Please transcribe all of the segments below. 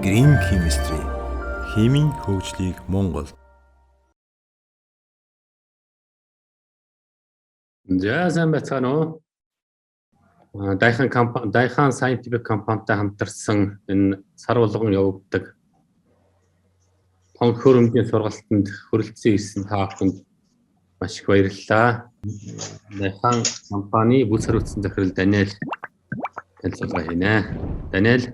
Green Chemistry химийн хөгжлийг Монгол. За сайн байцгаана уу? Daihan Scientific компанитай хамтарсан энэ сар болгон явагддаг хонх хөрөмжийн сургалтанд хүрэлцэн ирсэн та бүхэнд маш их баярлалаа. Daihan компани бүс хариуцсан захирал Даниэл танилцуулга хийнэ. Даниэл.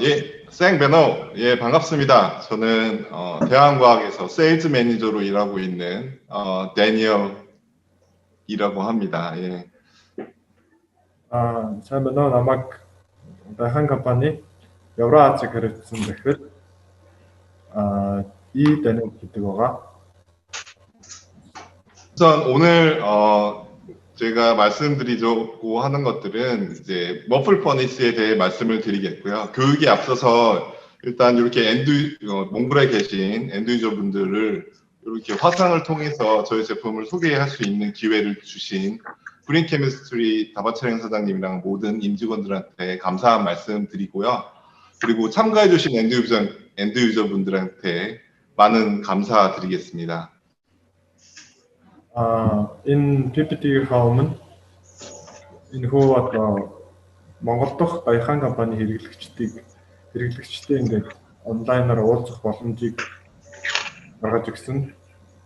예, 생 베노. 예, 반갑습니다. 저는 대한과학에서 세일즈 매니저로 일하고 있는 데니얼이라고 합니다. 예. сайн байна уу? Намайг Daihan компани Евразийг хариуцсан захирал Даниэл гэдэг байгаа. 우선 오늘 제가 말씀드리려고 하는 것들은 이제 머플 퍼니스에 대해 말씀을 드리겠고요. 교육에 앞서서 일단 이렇게 몽골에 계신 엔드 유저분들을 이렇게 화상을 통해서 저희 제품을 소개할 수 있는 기회를 주신 그린 케미스트리 다바차량 사장님이랑 모든 임직원들한테 감사한 말씀 드리고요. 그리고 참가해 주신 엔드 유저분들한테 많은 감사드리겠습니다. Энэ PPT-ийн өмнө энэ хөө Монгол дахь Daihan компани хэрэглэгчтэй ингээд онлайнаар уулзах боломжийг гаргаж өгсөн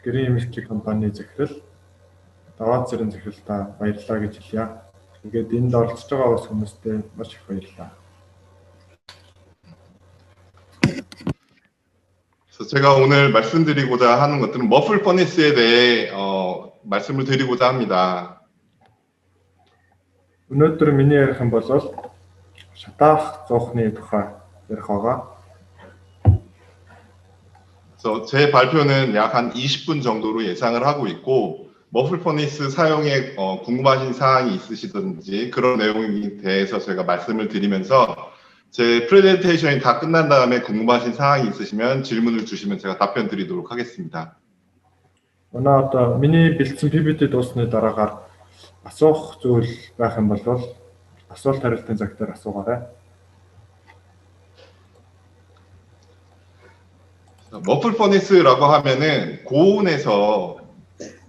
Green Chemistry компани захирал Даваацрын захиралтаа баярлалаа гэж хэлье. Ингээд энд оролцож байгаа бас хүмүүстээ маш их баярлалаа. 그래서 제가 오늘 말씀드리고자 하는 것들은 머플 퍼니스에 대해 말씀을 드리고자 합니다. Өнөөдөр миний ярих юм бол шатаах зоохны тухай ярих байгаа. 그래서 제 발표는 약 한 20분 정도로 예상을 하고 있고 머플 퍼니스 사용에 궁금하신 사항이 있으시든지 그런 내용에 대해서 제가 말씀을 드리면서 제 프레젠테이션이 다 끝난 다음에 궁금하신 사항이 있으시면 질문을 주시면 제가 답변 드리도록 하겠습니다. Манай миний бэлдсэн PPT дуусны дараагаар асуух зүйл байх юм бол асуулт хариултын цаг дээр асуугаарай. 머플 퍼니스라고 하면은 고온에서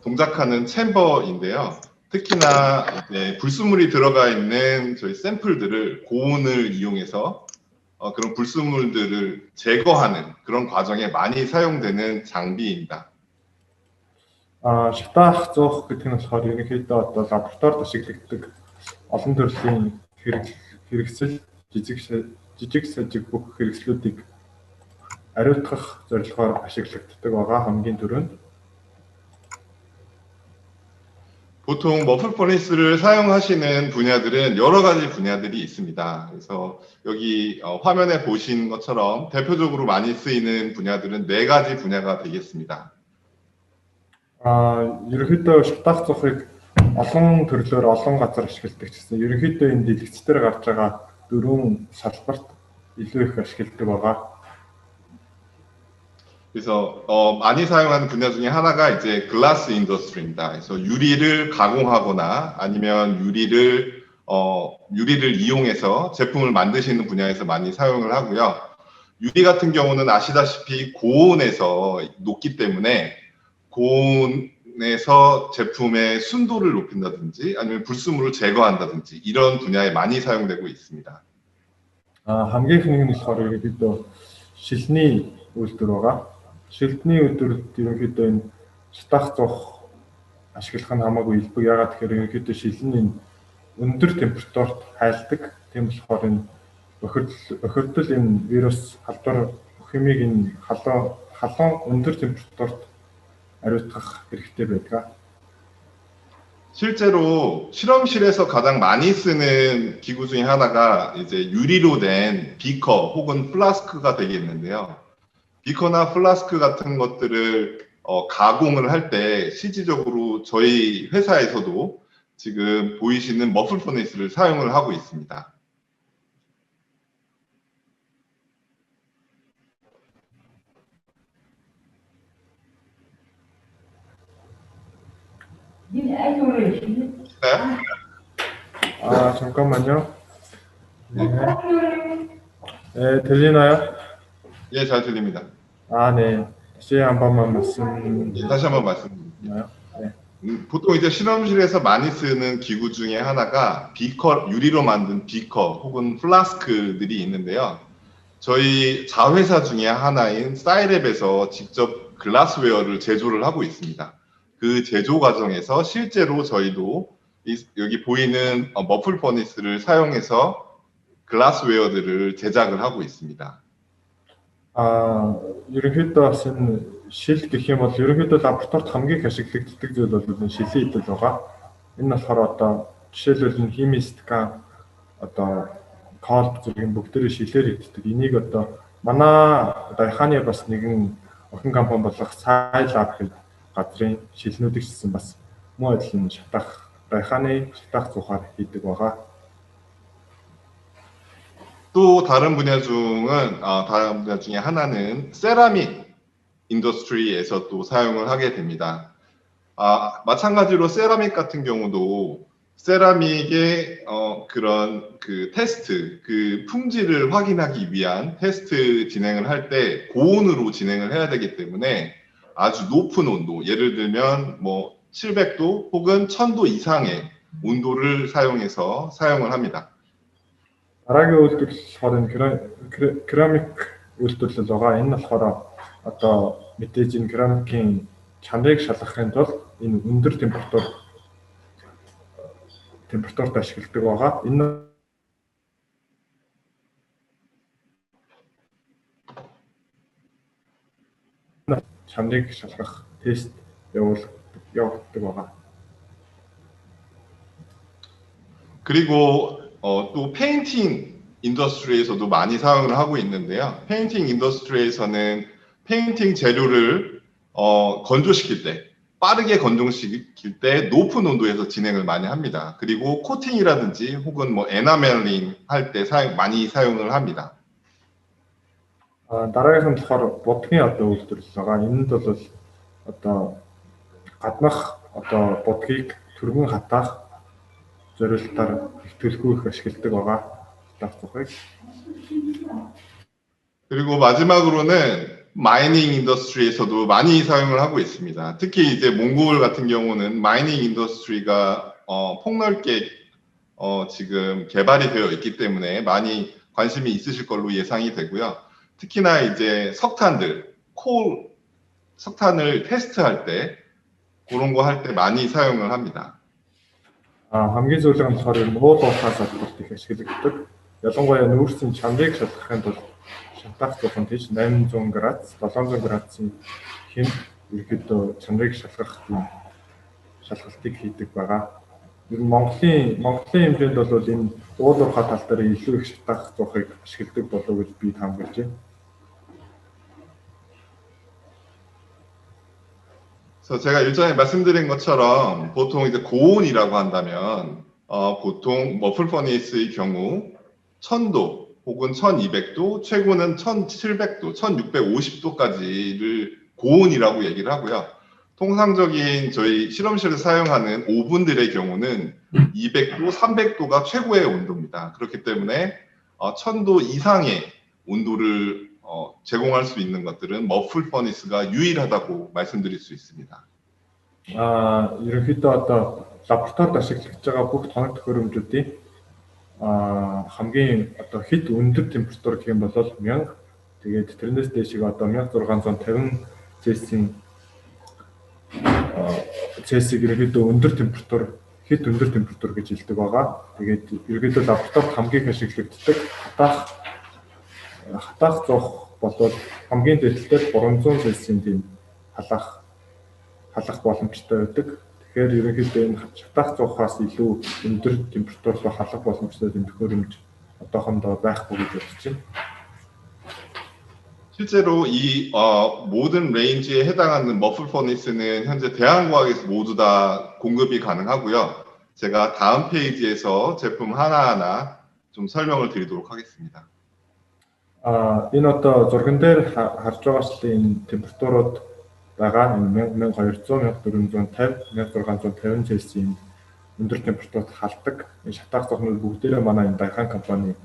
동작하는 챔버인데요. 특히나 이제 불순물이 들어가 있는 저희 샘플들을 고온을 이용해서 그런 불순물들을 제거하는 그런 과정에 많이 사용되는 장비입니다. Шатаах зоох гэдэг нь болохоор ерөнхийдөө лабораторид ашиглагддаг олон төрлийн хэрэгсэл жижиг сажиг бүх хэрэгслүүдийг ариутгах зорилгоор ашиглагддаг байгаа хамгийн түрүүнд. 보통 머플 퍼니스를 사용하시는 분야들은 여러 가지 분야들이 있습니다. 그래서 여기 화면에 보신 것처럼 대표적으로 많이 쓰이는 분야들은 4가지 분야가 되겠습니다. ерөнхийдөө шатаах зоохыг олон төрлөөр олон газар ашигладаг гэсэн. Ерөнхийдөө энэ дэлгэцээр гарч байгаа 4 салбарт илүү их ашигладаг байгаа. 그래서 많이 사용하는 분야 중에 하나가 이제 글라스 인더스트리입니다. 그래서 유리를 가공하거나 아니면 유리를 이용해서 제품을 만드시는 분야에서 많이 사용을 하고요. 유리 같은 경우는 아시다시피 고온에서 녹기 때문에 고온에서 제품의 순도를 높인다든지 아니면 불순물을 제거한다든지 이런 분야에 많이 사용되고 있습니다. хамгийн их нэг нь болохоор ерөнхийдөө шилний үйлдвэр байгаа. Шилтний үйлдвэрт ерөнхийдөө энэ шатаах зоох ашиглах нь хамаагүй илбэг. Ягаад гэхээр ерөнхийдөө шилний өндөр температурт хайлдаг. Тийм болохоор энэ охирдол энэ вирус халдвар химиг энэ халуун өндөр температурт ариутгах хэрэгтэй байдаг. 실제로 실험실에서 가장 많이 쓰는 기구 중에 하나가 이제 유리로 된 비커 혹은 플라스크가 되겠는데요. 비커나 플라스크 같은 것들을 가공을 할 때 실질적으로 저희 회사에서도 지금 보이시는 머플 퍼니스를 사용을 하고 있습니다. 잠깐만요. 네. 네, 들리나요? 예, 잘 들립니다. 아, 네. 다시 한 번만 말씀 예, 다시 한번 말씀드릴게요. 주나요? 네. 보통 이제 실험실에서 많이 쓰는 기구 중에 하나가 비커, 유리로 만든 비커 혹은 플라스크들이 있는데요. 저희 자회사 중에 하나인 사이랩에서 직접 글라스웨어를 제조를 하고 있습니다. 그 제조 과정에서 실제로 저희도 여기 보이는 머플 퍼니스를 사용해서 글라스웨어들을 제작을 하고 있습니다. ерөнхийдөө бас энэ шил гэх юм бол ерөнхийдөө лабораторид хамгийн их ашиглагддаг зүйл бол энэ шилийн идэл байгаа. Энэ болохоор одоо жишээлбэл энэ химистикан одоо колд зэрэг бүгдээрээ шилээр иддэг. Энийг одоо манай Дайханы бас нэгэн охин компани болох Сайлаб гэх газрын шилнүүдийг хийсэн бас муу адилхан шатах Дайханы шатах зухаар хийдэг байгаа. 또 다른 분야 중에 하나는 세라믹 인더스트리에서 또 사용을 하게 됩니다. 마찬가지로 세라믹 같은 경우도 세라믹의 그런 그 테스트, 그 품질을 확인하기 위한 테스트 진행을 할 때 고온으로 진행을 해야 되기 때문에 아주 높은 온도, 예를 들면 뭐 700도 혹은 1000도 이상의 온도를 사용해서 사용을 합니다. Дараагийн үйлдэл болохоор энэ керамик үйлдвэрлэл байгаа. Энэ болохоор одоо мэдээж энэ керамикийн чанарыг шалгахын тулд энэ өндөр температурт ашигладаг байгаа. Энэ чанарыг шалгах тест явуулдаг байгаа. 그리고 또 페인팅 인더스트리에서도 많이 사용을 하고 있는데요. 페인팅 인더스트리에서는 페인팅 재료를 건조시킬 때, 빠르게 건조시킬 때 높은 온도에서 진행을 많이 합니다. 그리고 코팅이라든지 혹은 뭐 에나멜링 할 때 많이 사용을 합니다. дараагийнх нь болохоор будгийн одоо үйлдвэрлэл байгаа. Энэнд бол одоо гаднах одоо будгийг түргэн хатаах зорилтоор төлхөө их ашигладаг байгаа. 그리고 마지막으로는 마이닝 인더스트리에서도 많이 사용을 하고 있습니다. 특히 이제 몽골 같은 경우는 마이닝 인더스트리가 폭넓게 지금 개발이 되어 있기 때문에 많이 관심이 있으실 걸로 예상이 되고요. 특히나 이제 석탄을 테스트할 때 그런 거 할 때 많이 사용을 합니다. хамгийн зөвлөг нь болохоор уул уухаас олборт их ашигладаг. Ялангуяа нүүрсийн чанарыг шалгахын тулд шатах зухан тийш 800 градус, 700 градусын хэм ерөөдөө чанарыг шалгах тийм шалгалтыг хийдэг байгаа. Ер нь Монголын хэмжээнд бол энэ уул уухай тал дээр илүү их шатах зуухыг ашигладаг болов гэж би таамаглаж байна. 그래서 제가 일전에 말씀드린 것처럼 보통 이제 고온이라고 한다면 보통 머플 퍼니스의 경우 1000도 혹은 1200도, 최고는 1700도, 1650도까지를 고온이라고 얘기를 하고요. 통상적인 저희 실험실에서 사용하는 오븐들의 경우는 200도, 300도가 최고의 온도입니다. 그렇기 때문에 1000도 이상의 온도를 제공할 수 있는 것들은 머플 퍼니스가 유일하다고 말씀드릴 수 있습니다. ерөнхийдөө одоо лабораторид ашиглаж байгаа бүх тоног төхөөрөмжүүдийн хамгийн одоо хэд өндөр температур гэх юм бол 1000, тэгээд тэрнээс дээшийг одоо 1650 Цельсийг ерөнхийдөө өндөр температур гэж хэлдэг байгаа. Тэгээд ерөнхийдөө лабораторид хамгийн их ашиглагддаг хатаах зуух болоод хамгийн дээдлэлтэй 300 Цельсийн тийм халах боломжтой байдаг. Тэгэхээр ерөнхийдөө энэ хатаах зуухаас илүү өндөр температурт халах боломжтой тийм төхөөрөмж одоохондоо байхгүй гэж бодож байна. 실제로 이 모든 레인지에 해당하는 머플 퍼니스는 현재 대한과학에서 모두 다 공급이 가능하고요. 제가 다음 페이지에서 제품 하나하나 좀 설명을 드리도록 하겠습니다. Энэ одоо зурган дээр харж байгаачлан энэ температурууд байгаа 1200, 1450, 1650 Цельсийн өндөр температурт халдаг. Энэ шатаах зохнол бүгдээрээ манай энэ Дайхан компани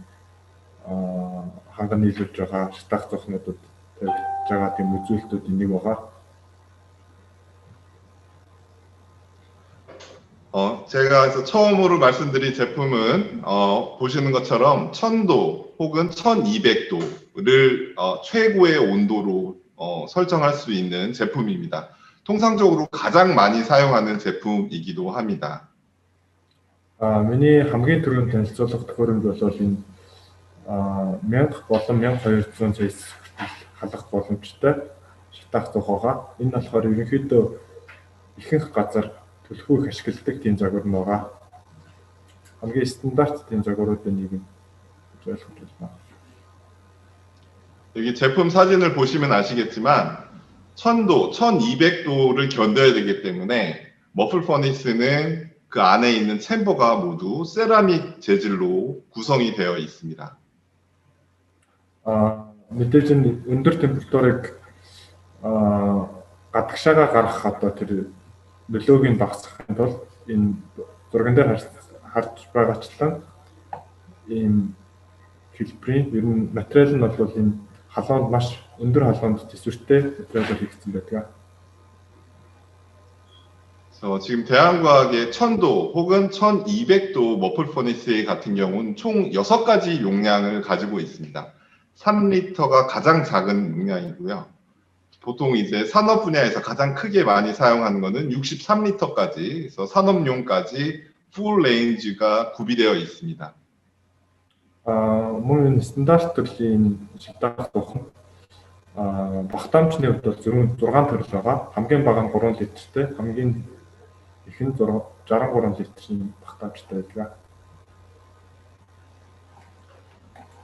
ханган нийлүүлж байгаа шатах зохнуудад тавьж байгаа тийм үзүүлэлтүүдийн нэг байгаа. 제가 그래서 처음으로 말씀드린 제품은 보시는 것처럼 1000도 혹은 1200도를 최고의 온도로 설정할 수 있는 제품입니다. 통상적으로 가장 많이 사용하는 제품이기도 합니다. Миний хамгийн түрүүнд танилцуулах төхөөрөмж бол энэ 1000 болон 1200 Celsius халах боломжтой шатах зох байгаа. Энэ болохоор ерөнхийдөө ихэнх газар төлхөө их ашигладаг тийм загвар нь байгаа. Хамгийн стандарт тийм загваруудын нэг нь гэж ойлгож байна. 여기 제품 사진을 보시면 아시겠지만 1000도, 1200도를 견뎌야 되기 때문에 머플 퍼니스는 그 안에 있는 챔버가 모두 세라믹 재질로 구성이 되어 있습니다. Мэдээж энэ өндөр температурыг гадагшаага гаргах одоо тэр нөлөөг нь багасгахын тулд энэ зурган дээр харж байгаачлан ийм хэлбэрийн ер нь материал нь бол энэ халуунд маш өндөр халуунд төсвөртэй материалаар хийгдсэн байдаг. 지금 대한과학의 1000도 혹은 1200도 머플 퍼니스 같은 경우는 총 6가지 용량을 가지고 있습니다. 3리터가 가장 작은 용량이고요. 보통 이제 산업 분야에서 가장 크게 많이 사용하는 것은 63리터까지, 그래서 산업용까지 풀 레인지가 구비되어 있습니다. Мөн стандарт төрлийн шатах зох багтаамжны хувьд бол 6 төрөл байгаа. Хамгийн бага нь 3 литртэй, хамгийн их нь 63 литрийн багтаамжтай байдаг.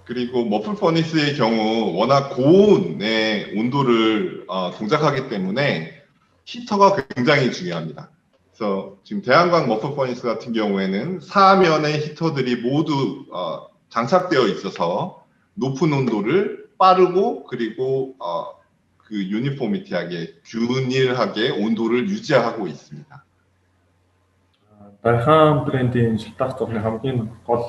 그리고 머플 퍼니스의 경우 워낙 고온의 온도를 동작하기 때문에 히터가 굉장히 중요합니다. 그래서 지금 대한광 머플 퍼니스 같은 경우에는 4면의 히터들이 모두 장착되어 있어서 높은 온도를 빠르고 그리고 그 유니포미티하게 균일하게 온도를 유지하고 있습니다. Daihan брендийн шатах зохны хамгийн гол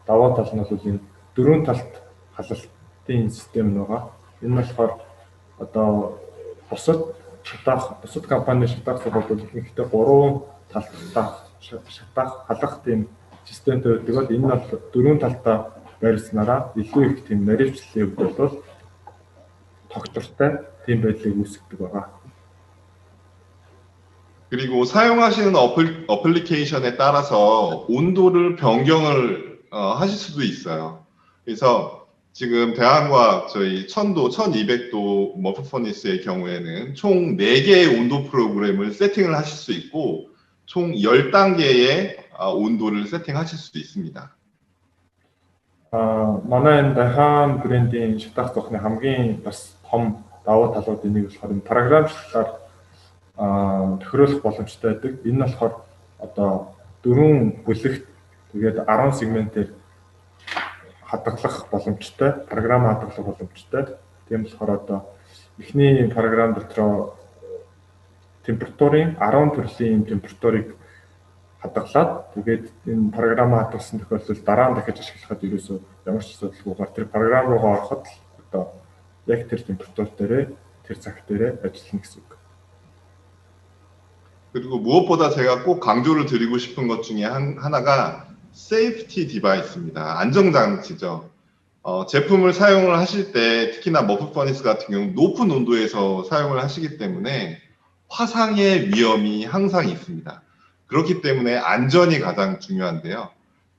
даваа тал нь бол энэ дөрвөн талт халалтын систем байгаа. Энэ болохоор одоо бусад компани шатах зох бол ихэнхдээ 3 талтай шатах халах тийм системтэй байдаг. Энэ бол дөрвөн талтаа байрласнараа илүү их тийм наривчлалын хувьд бол тогтвортой тийм байдлыг үүсгдэг байгаа. 그리고 사용하시는 어플리케이션에 따라서 온도를 변경을 하실 수도 있어요. 그래서 지금 대한과학 저희 1000도, 1200도 머플 퍼니스의 경우에는 총 4개의 온도 프로그램을 세팅을 하실 수 있고 총 10단계의 온도를 세팅하실 수 있습니다. манай Daihan брендийн шатах зохны хамгийн бас том даваа талуудын нэг болохоор програмчлалаар тохируулах боломжтой байдаг. Энэ нь болохоор одоо 4 бүлэгт тэгээд 10 сегментээр хадгалах боломжтой, програм хадгалах боломжтой. Тийм болохоор одоо эхний програм дотор температурын 10 төрлийн температурыг хадгалаад тэгээд энэ програм хадгалсан тохиолдолд дараа нь дахиж ашиглахад ерөөсөө ямар ч асуудалгүйгээр тэр програм руугаа ороход одоо яг тэр температур дээрээ тэр цаг дээрээ ажиллана гэсэн үг. 그리고 무엇보다 제가 꼭 강조를 드리고 싶은 것 중에 하나가 세이프티 디바이스입니다. 안정장치죠. 제품을 사용을 하실 때 특히나 머플 퍼니스 같은 경우 높은 온도에서 사용을 하시기 때문에 화상의 위험이 항상 있습니다. 그렇기 때문에 안전이 가장 중요한데요.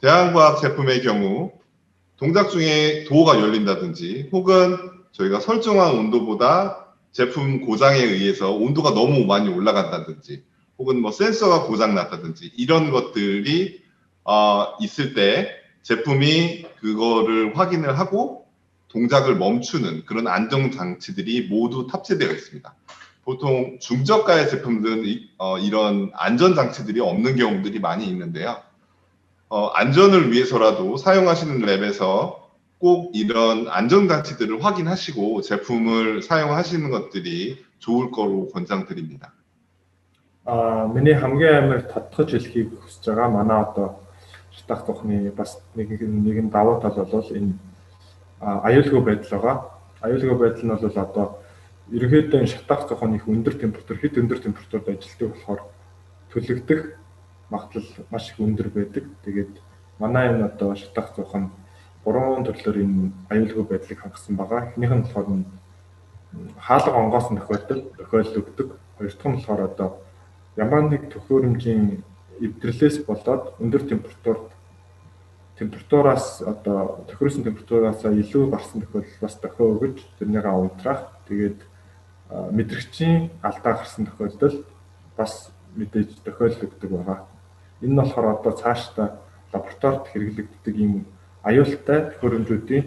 대한과학 제품의 경우 동작 중에 도어가 열린다든지 혹은 저희가 설정한 온도보다 제품 고장에 의해서 온도가 너무 많이 올라간다든지 혹은 뭐 센서가 고장났다든지 이런 것들이 있을 때 제품이 그거를 확인을 하고 동작을 멈추는 그런 안정장치들이 모두 탑재되어 있습니다. 보통 중저가의 제품들은 이런 안전장치들이 없는 경우들이 많이 있는데요. 안전을 위해서라도 사용하시는 랩에서 꼭 이런 안전장치들을 확인하시고 제품을 사용하시는 것들이 좋을 거로 권장드립니다. Миний хамгийн амар тодтогч хэлхийг хүсэж байгаа манай одоо шатах зохны бас нэгэн давуу тал бол энэ аюулгүй байдал байгаа. Аюулгүй байдал нь бол одоо ерөнхийдөө шатах зохион их өндөр температур, хэд өндөр температурт ажилладаг болохоор төлөгдөх магадлал маш их өндөр байдаг. Тэгээд манай энэ одоо шатах зохион 3 төрлөөр энэ аюулгүй байдлыг хангасан байгаа. Эхнийх нь болохоор хаалга онгоосон тохиолддог. Хоёр дахь нь болохоор одоо ямар нэг төхөөрөмжийн эвдрэлээс болоод өндөр температураас одоо тохирсон температураас илүү гарсан тохиолдол бас тохио өгж тэрнийг унтраах. Тэгээд мэдрэгчийн алдаа гарсан тохиолдол бас мэдээж тохиолддог байгаа. Энэ нь болохоор одоо цаашдаа лабораторид хэрэглэгддэг ийм аюултай төхөөрөмжүүдийн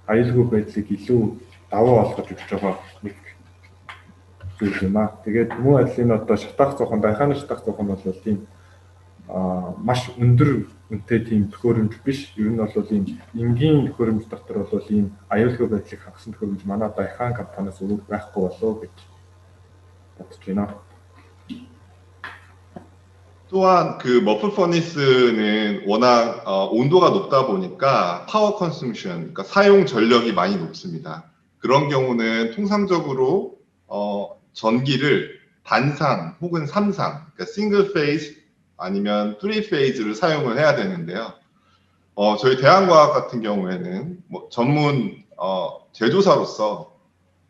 аюулгүй байдлыг илүү давуу болгож өгч байгаа нэг зүйл юм аа. Тэгээд мөн адил энэ одоо шатах зохион, дайхааны шатах зохион бол тийм маш өндөр үнэтэй тийм төхөөрөмж биш. Ер нь бол ийм энгийн төхөөрөмж дотор бол ийм аюулгүй байдлыг хангасан төхөөрөмж манай дайхан компаниас байхгүй болов гэж бодож байна. 또한 그 머플 퍼니스는 워낙 온도가 높다 보니까 파워 컨섬션, 그러니까 사용 전력이 많이 높습니다. 그런 경우는 통상적으로 전기를 단상 혹은 3상, 그러니까 싱글 페이즈 아니면 3 페이즈를 사용을 해야 되는데요. 저희 대한과학 같은 경우에는 뭐 전문 제조사로서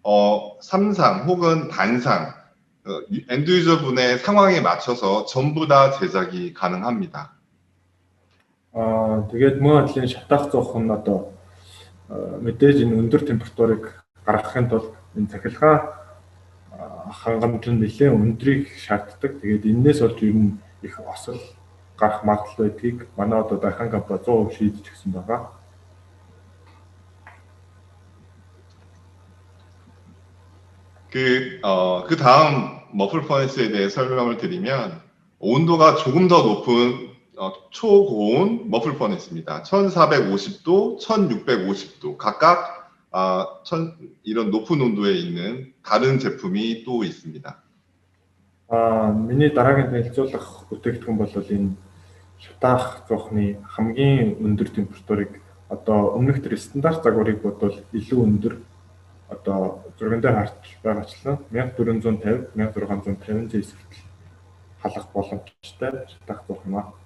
3상 혹은 단상 엔드 유저분의 상황에 맞춰서 전부 다 제작이 가능합니다. Тэгээд мөн адилын шатах зохион нь одоо мэдээж энэ өндөр температурыг гаргахын тулд энэ цахилгаан хангамж нь нэлээд өндрийг шаарддаг. Тэгээд энээс болж ер нь их осол гарах магадлал байдгийг манай одоо дахин компани 100% шийдэж өгсөн байгаа. 그 다음 머플 퍼니스에 대해 설명을 드리면 온도가 조금 더 높은 초고온 머플 퍼니스입니다. 1450도, 1650도 각각 이런 높은 온도에 있는 다른 제품이 또 있습니다. Миний дараагийн танилцуулах бүтээгдэхүүн бол энэ шатах зохины хамгийн өндөр температурыг одоо өмнөх төр стандарт загварыг бодвол илүү өндөр одоо зурган дээр харж байгаачлан 1450 1650 С хүртэл халах боломжтой шатах зохино.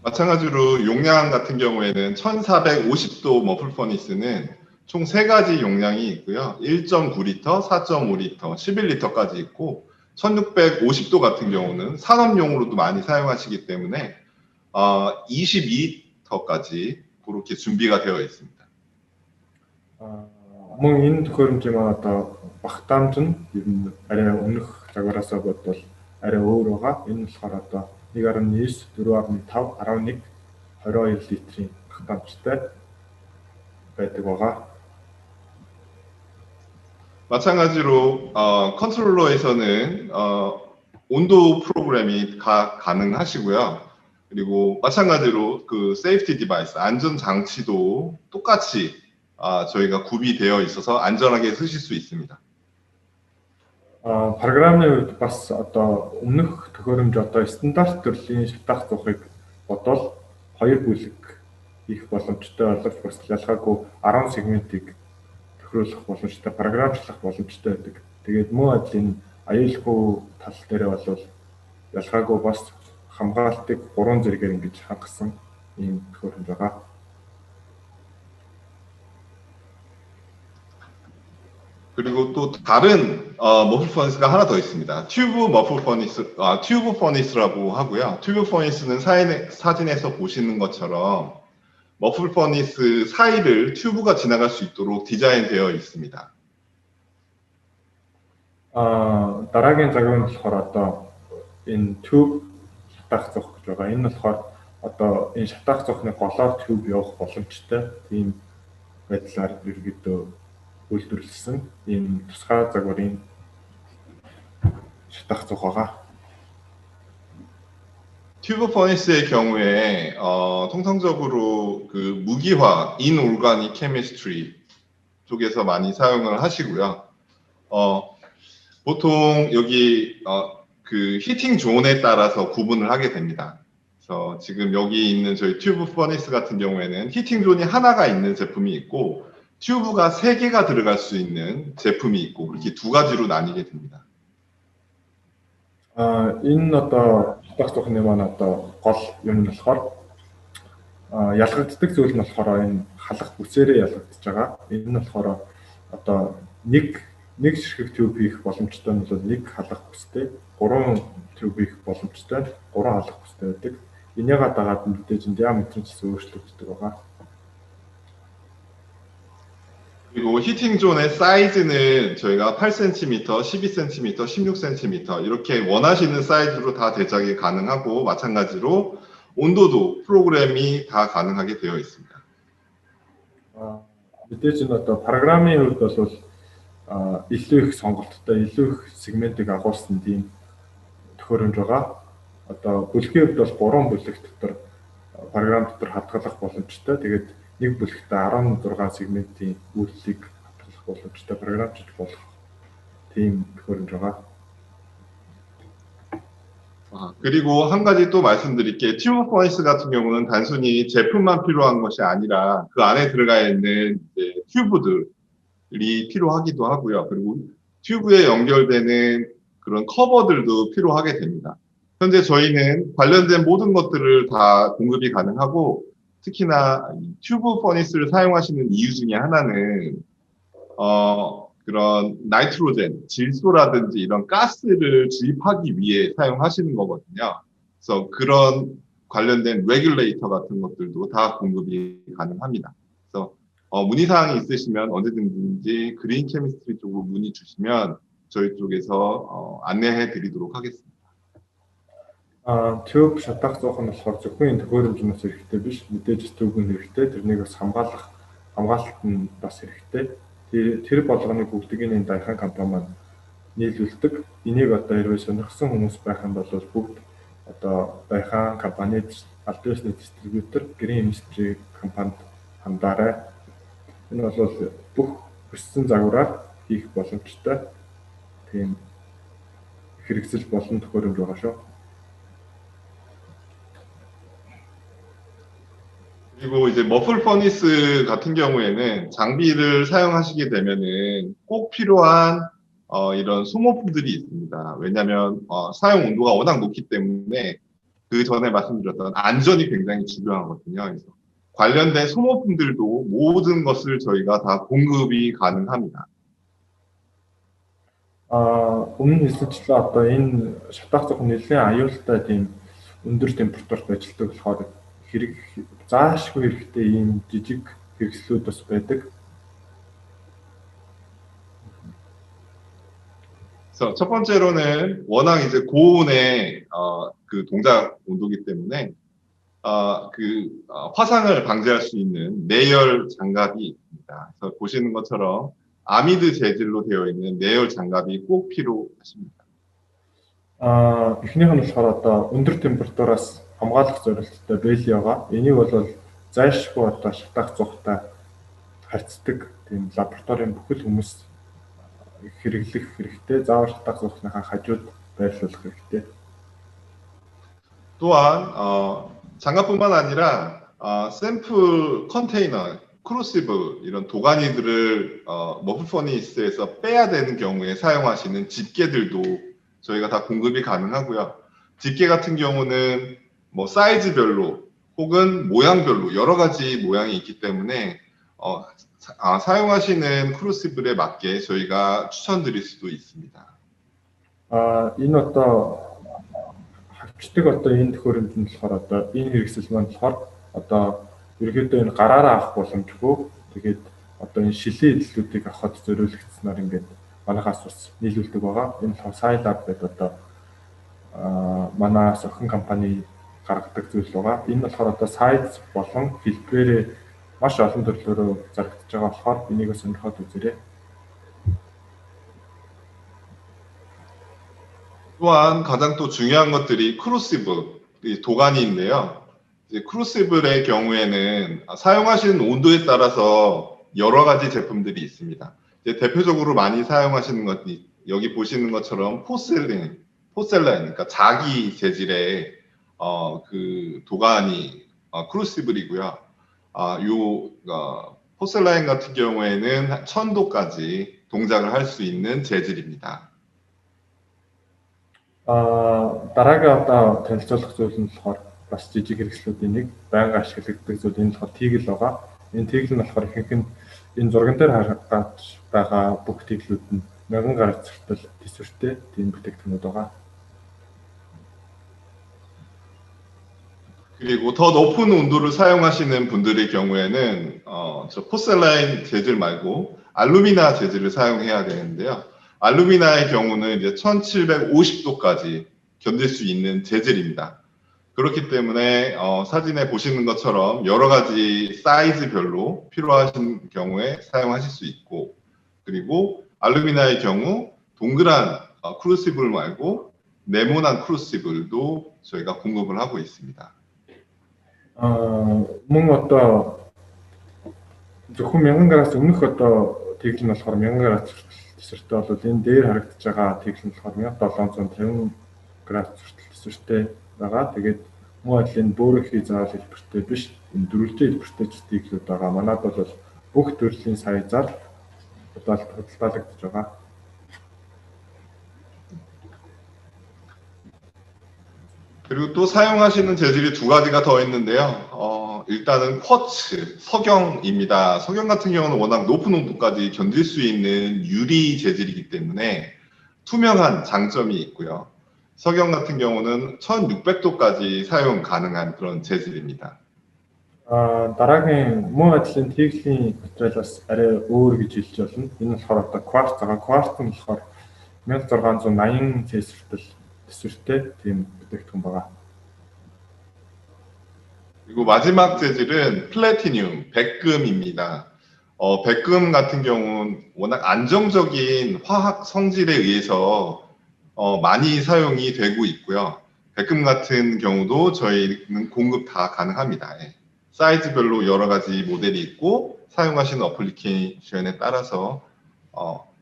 마찬가지로 용량 같은 경우에는 1450도 머플 퍼니스는 총 3가지 용량이 있고요. 1.9L, 4.5L, 11L까지 있고 1650도 같은 경우는 산업용으로도 많이 사용하시기 때문에 22L까지 그렇게 준비가 되어 있습니다. Мөн энэ төхөөрөмжийн маань одоо багтаамж нь ер нь арай өмнөх загвараасаа бодвол арай өөр байгаа. Энэ болохоор одоо 1.9, 4.5, 11, 22 литрийн багтаамжтай байдаг байгаа. 마찬가지로 컨트롤러에서는 온도 프로그램이 가능하시고요. 그리고 마찬가지로 그 세이프티 디바이스 안전 장치도 똑같이 저희가 구비되어 있어서 안전하게 쓰실 수 있습니다. Программын үед бас одоо өмнөх төхөөрөмж одоо стандарт төрлийн шатах зохийг бодвол 2 бүлэг их боломжтой боловч бас ялгаагүй 10 сегментийг тохируулах боломжтой, програмчлах боломжтой байдаг. Тэгээд мөн адилын аюулгүй тал дээр бол ялгаагүй бас хамгаалтыг 3 зэрэгээр ингэж хангасан ийм төхөөрөмж байгаа. 그리고 또 다른 머플 퍼니스가 하나 더 있습니다. 튜브 머플 퍼니스, 튜브 퍼니스라고 하고요. 튜브 퍼니스는 사진에서 보시는 것처럼 머플 퍼니스 사이를 튜브가 지나갈 수 있도록 디자인되어 있습니다. дараагийн загвар нь болохоор одоо энэ tube шатах зох гэж байгаа. Энэ нь болохоор одоо энэ шатах зохны голоор tube явах боломжтой. Тийм байдлаар ерөөдөө үйлдвэрлэсэн ийм тусгай загварын шатах зох байгаа. 튜브 퍼니스의 경우에 통상적으로 그 무기화, 인올가닉 케미스트리 쪽에서 많이 사용을 하시고요. 보통 여기 그 히팅 존에 따라서 구분을 하게 됩니다. 그래서 지금 여기 있는 저희 튜브 퍼니스 같은 경우에는 히팅 존이 하나가 있는 제품이 있고 튜브가 3개가 들어갈 수 있는 제품이 있고 그렇게 두 가지로 나뉘게 됩니다. Энэ одоо шатах цохны маань одоо гол юм нь болохоор ялгагддаг зүйл нь болохоор энэ халах бүсээрээ ялгагдж байгаа. Энэ нь болохоор одоо нэг ширхэг тюб хийх боломжтой нь бол нэг халах бүстэй, 3 тюб хийх боломжтой, 3 халах бүстэй байдаг. Энийгээ дагаад мэдээж диаметр нь өөрчлөгддөг байгаа. 그리고 히팅 존의 사이즈는 저희가 8cm, 12cm, 16cm 이렇게 원하시는 사이즈로 다 제작이 가능하고 마찬가지로 온도도 프로그램이 다 가능하게 되어 있습니다. Мэдээж энэ одоо программын хувьд бол илүү их сонголттой, илүү их сегментийг агуулсан тийм төхөөрөмж байгаа. Одоо бүлгийн хувьд бол 3 бүлэг дотор програм дотор хадгалах боломжтой. Тэгээд нэг бүлэгтээ 16 сегментийн үйлчлэгийг хадгалах боломжтой програмчилж болох тийм төхөөрөмж байгаа. 그리고 한 가지 또 말씀드릴게 튜브 퍼니스 같은 경우는 단순히 제품만 필요한 것이 아니라 그 안에 들어가 있는 이제 튜브들이 필요하기도 하고요. 그리고 튜브에 연결되는 그런 커버들도 필요하게 됩니다. 현재 저희는 관련된 모든 것들을 다 공급이 가능하고 특히나 튜브 퍼니스를 사용하시는 이유 중에 하나는 그런 나이트로젠, 질소라든지 이런 가스를 주입하기 위해 사용하시는 거거든요. 그래서 그런 관련된 레귤레이터 같은 것들도 다 공급이 가능합니다. 그래서 문의사항이 있으시면 언제든지 그린 케미스트리 쪽으로 문의 주시면 저희 쪽에서 안내해 드리도록 하겠습니다. Тюб шатах зоох нь болохоор зөвхөн энэ төхөөрөмжнөөс хэрэгтэй биш. Мэдээж тюб нь хэрэгтэй. Тэрнийг бас хамгаалалт нь бас хэрэгтэй. Тэр болгоны бүгдийг энэ Daihan компани маань нийлүүлдэг. Энийг одоо хэрвээ сонирхсан хүмүүс байх юм бол бүгд одоо Daihan компани аль ёсны дистрибьютор Green Chemistry компанид хандаарай. Энэ бол бүх хүссэн загвараар хийх боломжтой. Тийм хэрэгсэл болон төхөөрөмж байгаа шүү. 그리고 이제 머플 퍼니스 같은 경우에는 장비를 사용하시게 되면은 꼭 필요한 이런 소모품들이 있습니다. 왜냐하면 사용 온도가 워낙 높기 때문에 그 전에 말씀드렸던 안전이 굉장히 중요하거든요. 그래서 관련된 소모품들도 모든 것을 저희가 다 공급이 가능합니다. Өмнө хэлсэнчлээ одоо энэ шатах зох нэлээд аюултай тийм өндөр температурт ажилладаг болохоор хэрэг заашгүй хэрэгтэй ийм жижиг хэрэгслүүд бас байдаг. 그래서 첫 번째로는 워낙 이제 고온의 그 동작 온도이기 때문에 화상을 방지할 수 있는 내열 장갑이 있습니다. 그래서 보시는 것처럼 아미드 재질로 되어 있는 내열 장갑이 꼭 필요하십니다. Эхнийх нь болохоор одоо өндөр температураас хамгаалах зорилттой бэлий байгаа. Энийг бол зайлшгүй одоо шатах зохтой харьцдаг тийм лабораторийн бүхэл хүмүүс хэрэглэх хэрэгтэй. Заавал шатах зохныхаа хажууд байрлуулах хэрэгтэй. 또한 장갑뿐만 아니라 샘플 컨테이너, 크루시블 이런 도가니들을 머플 퍼니스에서 빼야 되는 경우에 사용하시는 집게들도 저희가 다 공급이 가능하고요. 집게 같은 경우는 뭐 사이즈별로 혹은 모양별로 여러 가지 모양이 있기 때문에 사용하시는 크루시블에 맞게 저희가 추천드릴 수도 있습니다. Энэ одоо хавчдаг одоо энэ төхөөрөмж нь болохоор одоо энэ хэрэгсэл маань болохоор одоо ерөөдөө энэ гараараа авах боломжгүй. Тэгээд одоо энэ шилийн эдлүүдийг авахд зориулагдсанаар ингээд манайхаас бас нийлүүлдэг байгаа. Энэ болохоор Scilab гэдэг одоо манай охин компани гаргадаг зүйл байгаа. Энэ болохоор одоо сайз болон фильтрээрээ маш олон төрлөөрөө зарагдж байгаа болохоор энийг сонирхоод үзээрэй. 또한 가장 또 중요한 것들이 크루시블, 도가니인데요. 이제 크루시블의 경우에는 사용하시는 온도에 따라서 여러 가지 제품들이 있습니다. 이제 대표적으로 많이 사용하시는 것이 여기 보시는 것처럼 포셀라인, 그러니까 자기 재질의 그 도가니 크루시블이고요. 포셀라인 같은 경우에는 1000도까지 동작을 할 수 있는 재질입니다. Дараагийн одоо танилцуулах зүйл нь болохоор бас жижиг хэрэгслүүдийн нэг байнга ашиглагддаг зүйл энэ болохоор тигл байгаа. Энэ тигл нь болохоор ихэнх нь энэ зурган дээр гаргаж байгаа бүх тиглүүд нь 1000 гаруй цэртэл төсвөртэй тийм бүтээгдэхүүнүүд байгаа. 그리고 더 높은 온도를 사용하시는 분들의 경우에는 저 포셀라인 재질 말고 알루미나 재질을 사용해야 되는데요. 알루미나의 경우는 이제 1750도까지 견딜 수 있는 재질입니다. 그렇기 때문에 사진에 보시는 것처럼 여러 가지 사이즈별로 필요하신 경우에 사용하실 수 있고, 그리고 알루미나의 경우 동그란 크루시블 말고 네모난 크루시블도 저희가 공급을 하고 있습니다. Мөн одоо зөвхөн 1000 градус өмнөх одоо тигл нь болохоор 1000 градус төсвөртэй бол энэ дээр харагдаж байгаа тигл нь болохоор 1750 градус төсвөртэй байгаа. Тэгээд мөн адил энэ бөөрийнхий заавал хэлбэртэй биш, энэ дөрвөлжин хэлбэртэй тиглүүд байгаа. Манайд бол бүх төрлийн сайзаар худалдаалагдж байгаа. 그리고 또 사용하시는 재질이 두 가지가 더 있는데요. 일단은 쿼츠, 석영입니다. 석영 같은 경우는 워낙 높은 온도까지 견딜 수 있는 유리 재질이기 때문에 투명한 장점이 있고요. 석영 같은 경우는 1600도까지 사용 가능한 그런 재질입니다. Дараагийн мөн адилын тиглийн материалаас арай өөр гэж хэлж болно. Энэ нь болохоор одоо кварц байгаа. Кварц нь болохоор 1680 Цельсиус төсвөртэй тийм бүтээгдэхүүн байгаа. 그리고 마지막 재질은 플래티늄, 백금입니다. 백금 같은 경우는 워낙 안정적인 화학 성질에 의해서 많이 사용이 되고 있고요. 백금 같은 경우도 저희는 공급 다 가능합니다. 예. 사이즈별로 여러 가지 모델이 있고 사용하시는 어플리케이션에 따라서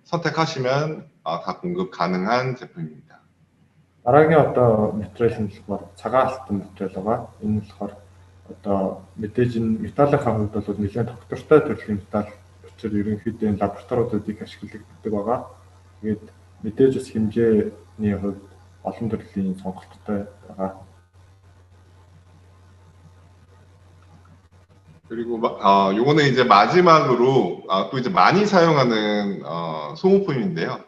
선택하시면 다 공급 가능한 제품입니다. Дараагийн одоо материал нь болохоор цагаан алтан материал байгаа. Энэ нь болохоор одоо мэдээж энэ металлынхаа хувьд бол нэлээд доктортой төрлийн металл учраас ерөнхийдөө энэ лабораториудад их ашиглагддаг байгаа. Тэгээд мэдээж бас хэмжээний хувьд олон төрлийн сонголттой байгаа. 그리고 요거는 이제 마지막으로 또 이제 많이 사용하는 소모품인데요.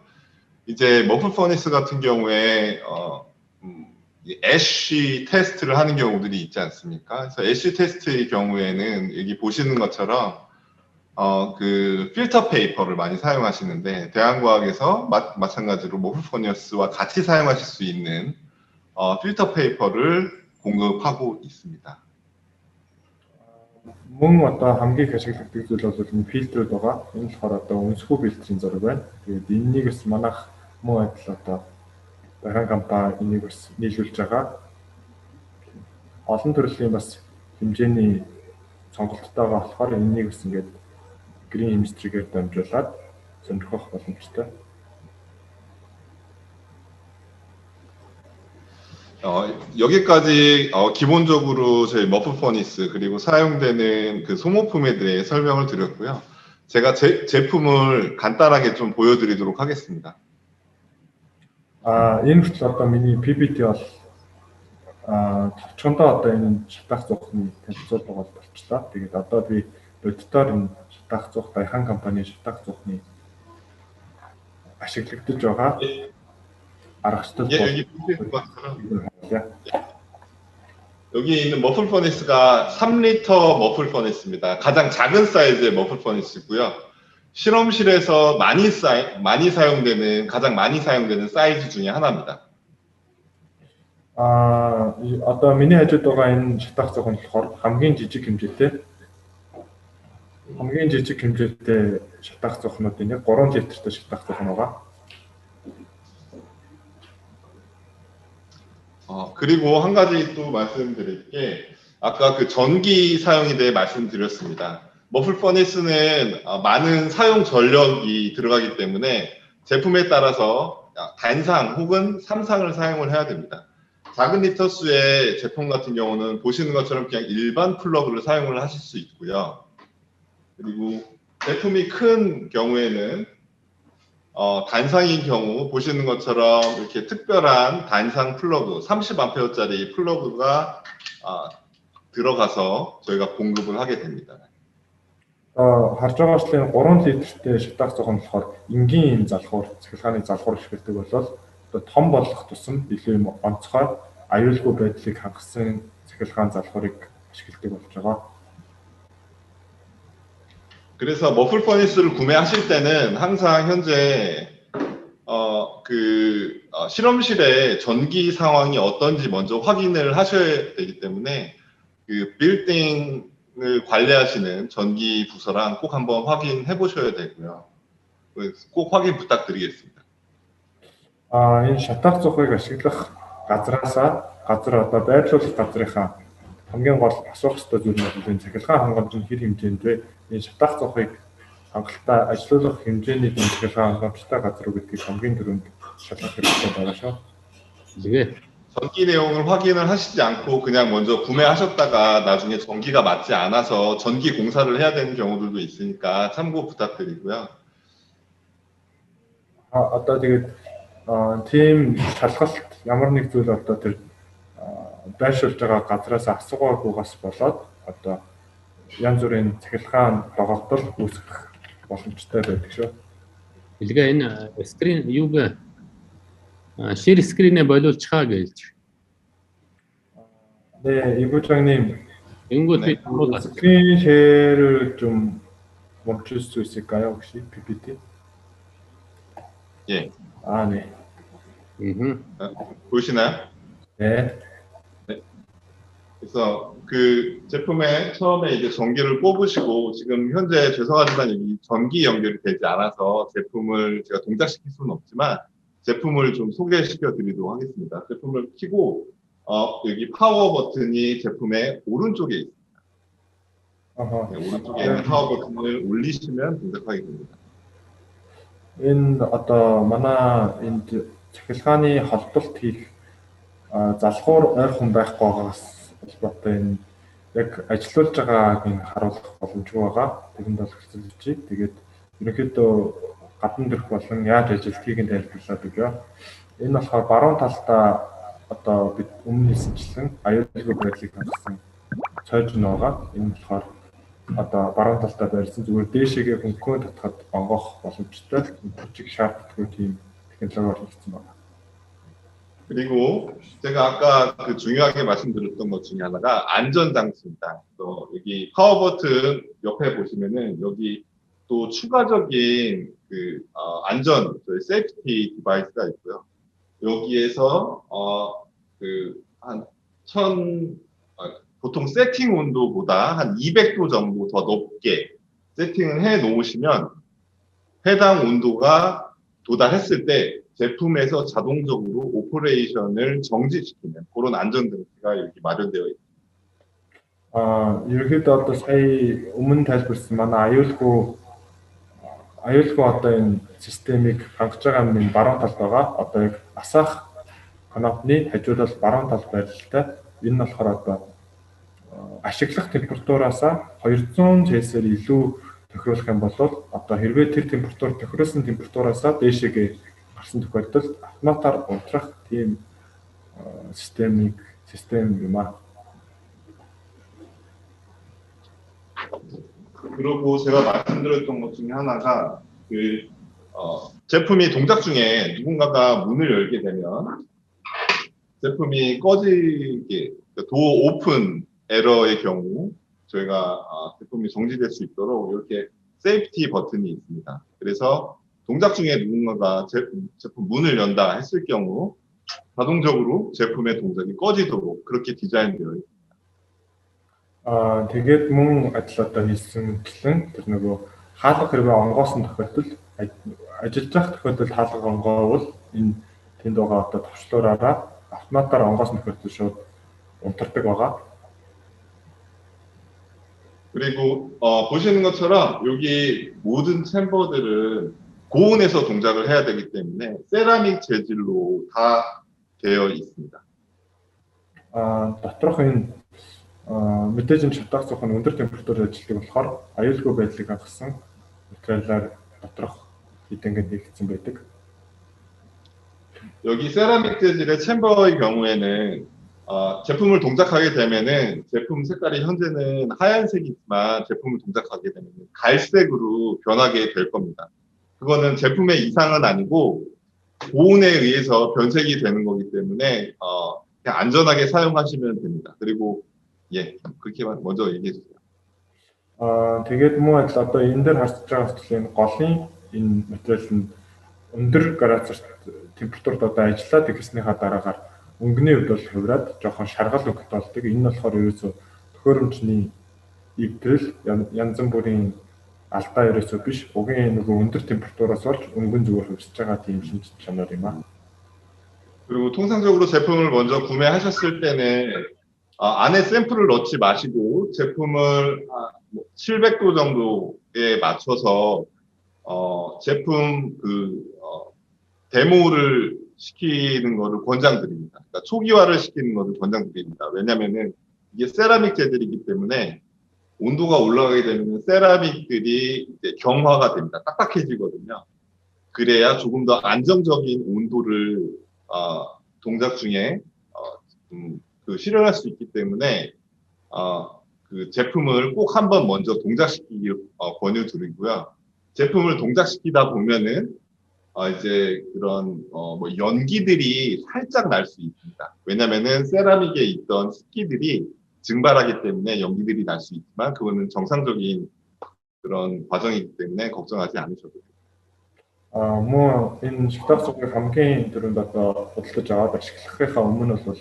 이제 머플 퍼니스 같은 경우에 애쉬 테스트를 하는 경우들이 있지 않습니까? 그래서 애쉬 테스트의 경우에는 여기 보시는 것처럼 그 필터 페이퍼를 많이 사용하시는데 대한과학에서 마찬가지로 머플 퍼니스와 같이 사용하실 수 있는 필터 페이퍼를 공급하고 있습니다. Мөн одоо хамгийн их ашиглагддаг зүйл бол энэ фильтрүүд байгаа. Энэ болохоор одоо өнсгөө фильтрийн зураг байна. Тэгээд энэнийг бас манайх мөн адил одоо дахин компани энийг бас нийлүүлж байгаа. Олон төрлийн бас хэмжээний сонголттойгоо болохоор энийг бас ингээд green chemistry-гээр дамжуулаад сонирхох боломжтой. 여기까지 기본적으로 저희 머플 퍼니스 그리고 사용되는 그 소모품에 대해 설명을 드렸고요. 제가 제품을 간단하게 좀 보여드리도록 하겠습니다. Энэ хүртэл одоо миний PPT бол товчхондоо одоо энэ шатаах зохны танилцуулга бол болчлаа. Тэгээд одоо би бодитоор энэ шатаах зох Дайхан компани шатаах зохны ашиглагдаж байгаа аргачлал 여기 있는 머플 퍼니스가 3리터 머플 퍼니스입니다. 가장 작은 사이즈의 머플 퍼니스고요. 실험실에서 가장 많이 사용되는 사이즈 중에 하나입니다. Одоо миний хажууд байгаа энэ шатаах зох нь болохоор хамгийн жижиг хэмжээтэй шатаах зохнуудын яг 3 литртэй шатаах зох нь байгаа. 그리고 한 가지 또 말씀드릴 게 아까 그 전기 사용에 대해 말씀드렸습니다. 머플 퍼니스는 많은 사용 전력이 들어가기 때문에 제품에 따라서 단상 혹은 3상을 사용을 해야 됩니다. 작은 리터 수의 제품 같은 경우는 보시는 것처럼 그냥 일반 플러그를 사용을 하실 수 있고요. 그리고 제품이 큰 경우에는 단상인 경우 보시는 것처럼 이렇게 특별한 단상 플러그 30A짜리 플러그가 들어가서 저희가 공급을 하게 됩니다. харж байгаа ч энэ 3 литртэй шатах зохон болохоор энгийн залхуур цахилгааны залхуур ашигладаг болол одоо том болох тусам илүү юм онцгой аюулгүй байдлыг хангасан цахилгаан залхуурыг ашигладаг болж байгаа. 그래서 머플 퍼니스를 구매하실 때는 항상 현재 실험실의 전기 상황이 어떤지 먼저 확인을 하셔야 되기 때문에 그 빌딩을 관리하시는 전기 부서랑 꼭 한번 확인해 보셔야 되고요. 꼭 확인 부탁드리겠습니다. Энэ шатах зохыг ашиглах газар одоо байрлуулах газрынхаа хамгийн гол асуух ёстой зүйл нь бол энэ цахилгаан хангамж нь хэр хэмжээнд вэ? Энэ шатах зохыг хангалттай ажилуулах хэмжээний цахилгаан хангамжтай газар уу гэдгийг хамгийн түрүүнд шалгах хэрэгтэй байгаа шүү. 이게 전기 내용을 확인을 하시지 않고 그냥 먼저 구매하셨다가 나중에 전기가 맞지 않아서 전기 공사를 해야 되는 경우들도 있으니까 참고 부탁드리고요. Одоо тэгээд тийм шалгалт ямар нэг зүйл одоо тэр байршуулж байгаа газраас асуугаагүйгаас болоод одоо янз бүрийн цахилгаан доголдол үүсгэх боломжтой байдаг шүү. 우리가 энэ скрин юуг share screen-에 боловчхаа гэж. 네, 이부장님. 이거 네. 스크린 쉐어를 좀 멈출 수 있을까요, 혹시 PPT? 예. 네. 보이시나요? 네. 그래서 그 제품에 처음에 이제 전기를 뽑으시고 지금 현재 죄송하지만 여기 전기 연결이 되지 않아서 제품을 제가 동작시킬 수는 없지만 제품을 좀 소개시켜 드리도록 하겠습니다. 제품을 켜고 여기 파워 버튼이 제품의 오른쪽에 있습니다. 네, 오른쪽에 있는 파워 버튼을 올리시면 동작하게 됩니다. Энэ одоо манай энд цахилгааны холболт хийх залхуур ойрхон байхгүй байгаагаас холбоотой энэ яг ажиллаулж байгааг нь харуулах боломжгүй байгаа. Тэрэнд бол хэвчээ. Тэгээд ерөнхийдөө гадна дөрөх болон яаж ажилтгийг нь тайлбарлаад өгье. Энэ болохоор баруун талдаа одоо бид өмнө хэлсэнчлэн аюулгүй байдлыг хангасан цойж байгаа. Энэ болохоор одоо баруун талдаа барьсан зүгээр дээшээгээ хөнгөн татхад онгох боломжтой хүчиг шаардлагагүй тийм технологиор хийгдсэн байна. 그리고 제가 아까 그 중요하게 말씀드렸던 것 중에 하나가 안전장치입니다. 또 여기 파워 버튼 옆에 보시면은 여기 또 추가적인 그 안전 저희 세이프티 디바이스가 있고요. 여기에서 보통 세팅 온도보다 한 200도 정도 더 높게 세팅을 해 놓으시면 해당 온도가 도달했을 때 제품에서 자동적으로 오퍼레이션을 정지시키는 그런 안전장치가 여기 마련되어 있습니다. ерөнхийдөө одоо сая өмнө тайлбарсан манай аюулгүй одоо энэ системийг хангаж байгаа нь баруун талд байгаа. Одоо яг асаах кнопны хажуудал баруун талд байрлалтай. Энэ нь болохоор одоо ашиглах температураас 200 Цельсиор илүү тохируулах юм бол одоо хэрвээ тэр температур тохируулсан температураас дээшээгээ гарсан тохиолдолд автоматар унтрах тийм систем юм аа. 그리고 제가 말씀드렸던 것 중에 하나가 제품이 동작 중에 누군가가 문을 열게 되면 제품이 꺼지게 도어 오픈 에러의 경우 저희가 제품이 정지될 수 있도록 이렇게 세이프티 버튼이 있습니다. 그래서 동작 중에 누군가가 제품 문을 연다 했을 경우 자동적으로 제품의 동작이 꺼지도록 그렇게 디자인되어 있습니다. Тэгээд мөн ажил одоо хийсэнчлэн тэр нөгөө хаалга хэрвээ онгоосон тохиолдолд ажиллаж байх тохиолдолд хаалга онгоовол энэ тэнд байгаа одоо товчлуураараа автоматар онгоосон тохиолдолд шууд унтардаг байгаа. 그리고 보시는 것처럼 여기 모든 챔버들은 고온에서 동작을 해야 되기 때문에 세라믹 재질로 다 되어 있습니다. доторх энэ мэдээж энэ шатаах цох нь өндөр температураар ажилладаг болохоор аюулгүй байдлыг хангасан материалаар доторх хідэнгэд хийгдсэн байдаг. 여기 세라믹 재질의 챔버의 경우에는 제품을 동작하게 되면은 제품 색깔이 현재는 하얀색이지만 제품을 동작하게 되면 갈색으로 변하게 될 겁니다. 그거는 제품의 이상은 아니고 보온에 의해서 변색이 되는 거기 때문에 그냥 안전하게 사용하시면 됩니다. 그리고 예, 그렇게만 먼저 얘기해 주세요. Тэгээд муу адил одоо энэ дээр харж байгаа хэвчээ энэ голын энэ материал нь өндөр градусаар температурт одоо ажиллаад ирснийхаа дараагаар өнгөний хувьд бол хувраад жоохон шаргал өнгөтэй болдог. Энэ нь болохоор ерөөсөө төхөөрөмжний эвдрэл янз бүрийн алдаа ерөөсөө биш. Угийн нөгөө өндөр температураас болж өнгөн зүгээр хувирсаж байгаа тийм шинж чанар юм аа. 그리고 통상적으로 제품을 먼저 구매하셨을 때는 안에 샘플을 넣지 마시고 제품을 700도 정도에 맞춰서 제품 데모를 시키는 것을 권장드립니다. 그러니까 초기화를 시키는 것을 권장드립니다. 왜냐면은 이게 세라믹 재질이기 때문에 온도가 올라가게 되면 세라믹들이 이제 경화가 됩니다. 딱딱해지거든요. 그래야 조금 더 안정적인 온도를 동작 중에 실현할 수 있기 때문에 그 제품을 꼭 한번 먼저 동작시키기 권유드리고요. 제품을 동작시키다 보면은 이제 그런 뭐 연기들이 살짝 날 수 있습니다. 왜냐면은 세라믹에 있던 습기들이 증발하기 때문에 연기들이 날 수 있지만 그거는 정상적인 그런 과정이기 때문에 걱정하지 않으셔도 됩니다. Муу энэ шатаах цугийн хамгийн түрүүнд одоо худалдаж аваад ашиглахынхаа өмнө бол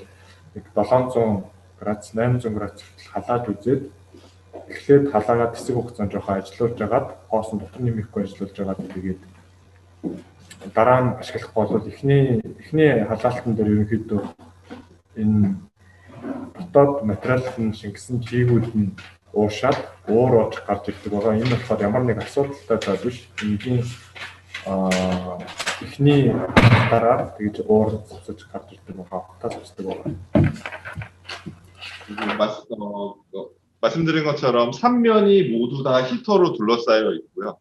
нэг 700 градус 800 градус хүртэл халааж үзээд эхлээд халаагаад хэсэг хугацаанд жоохон ажиллуулж агаад хоосон дотор нэмэхгүй ажиллуулж агаад тэгээд дараа нь ашиглах бол эхний халаалтан дээр ерөнхийдөө энэ дотоод материалын шингэсэн чийгүүд нь уушаад уур ууж гарч ирдэг байгаа. Энэ болохоор ямар нэг асуудалтай зай биш. Энгийн эхний дараа тэгж уур цуцаж гарч ирдэг байгаа. Тас үздэг байгаа. 말씀드린 것처럼 3면이 모두 다 히터로 둘러싸여 있고요.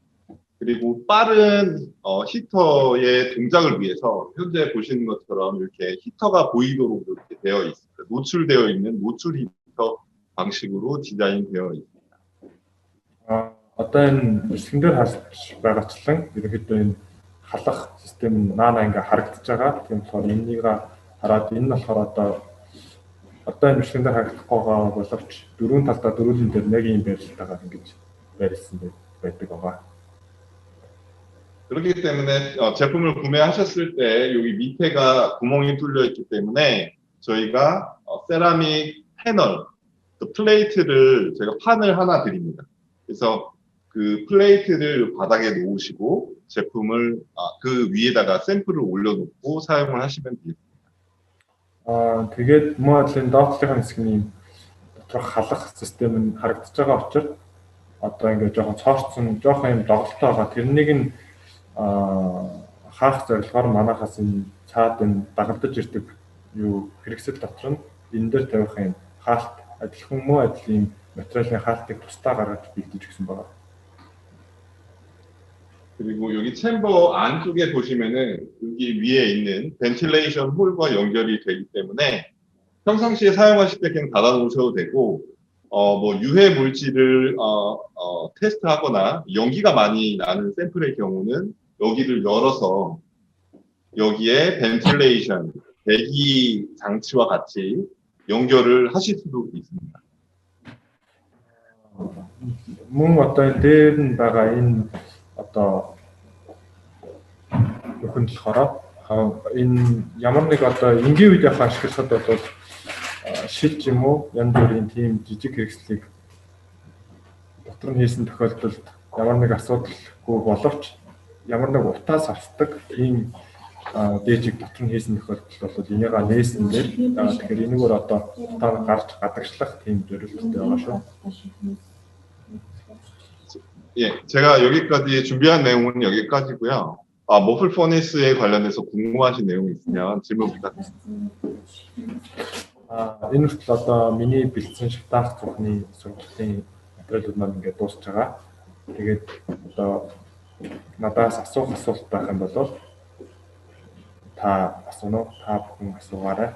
그리고 빠른 히터의 동작을 위해서 현재 보시는 것처럼 이렇게 히터가 보이도록 이렇게 되어 있습니다. 노출되어 있는 노출 히터 방식으로 디자인되어 있습니다. Одоо энэ бичлэгэн дээр харж байгаачлан ерөнхийдөө энэ халах систем наана ингээ харагдаж байгаа. Тийм болохоор энэнийг хараад энэ нь болохоор одоо энэ бичлэгэн дээр харагдахгүй байгаа боловч дөрвөн талдаа дөрвөлн дээр нэг юм байрлалтайгаар ингэж байрлсан байдаг байгаа. 그렇기 때문에 제품을 구매하셨을 때 여기 밑에가 구멍이 뚫려 있기 때문에 저희가 세라믹 패널, 그 플레이트를 저희가 판을 하나 드립니다. 그래서 그 플레이트를 바닥에 놓으시고 제품을 그 위에다가 샘플을 올려놓고 사용을 하시면 되겠습니다. Тэгээд модлийн доотлогын хэсгийн доторх халах систем нь харагдаж байгаа учраас одоо ингээ жоохон цоорцсон, жоохон юм доголтой байгаа. Тэрнийг нь хаах зорилгоор манайхаас энэ цаад энэ дагагдаж ирдэг юу хэрэгсэл дотор нь энэ дээр тавих юм хаалт адилхан муу адилын материалын хаалтыг тусдаа гаргаж бэлдэж өгсөн байна. 그리고 여기 챔버 안쪽에 보시면은 여기 위에 있는 벤틸레이션 홀과 연결이 되기 때문에 평상시에 사용하실 때 그냥 닫아 놓으셔도 되고 뭐 유해 물질을 테스트하거나 연기가 많이 나는 샘플의 경우는 여기를 열어서 여기에 벤틸레이션, 배기 장치와 같이 연결을 하실 수도 있습니다. Мөн одоо дээр нь байгаа энэ одоо нөхөн болохоор энэ ямар нэг одоо энгийн үед яхаа ашиглахад бол шилж юм уу янз бүрийн тийм жижиг хэрэгслийг дотор нь хийсэн тохиолдолд ямар нэг асуудалгүй боловч ямар нэг утаас авцдаг ийм дээжиг дотор нь хийсэн тохиолдол бол энийга нээсэн дээр тэгэхээр энэгээр одоо утаа гарч гадагшлах тийм зорилттой байгаа шүү. 예, 제가 여기까지 준비한 내용은 여기까지고요. 머플 퍼니스에 관련해서 궁금하신 내용이 있으면 질문 부탁드립니다. Энэ хүртэл одоо миний бэлдсэн шатаах цухны сургалтын материалууд маань ингээд дуусч байгаа. Тэгээд одоо надаас асуулт байх юм бол та асууно уу? Та бүхэн асуугаарай.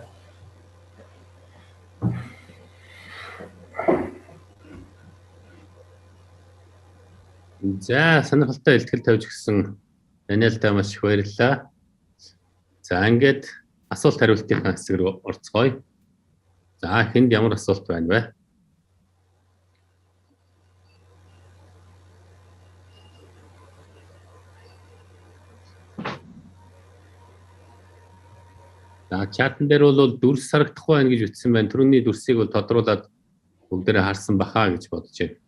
За, сонирхолтой илтгэл тавьж гисэн Даниэлдаа маш их баярлалаа. За, ингээд асуулт хариултын хэсэг рүү орцгоё. За, хэнд ямар асуулт байна вэ? За, чатан дээр бол дүрс харагдахгүй байна гэж ütсэн байна. Түрүүний дүрсийг бол тодруулаад бүгдээрээ харсан бахаа гэж бодож байна.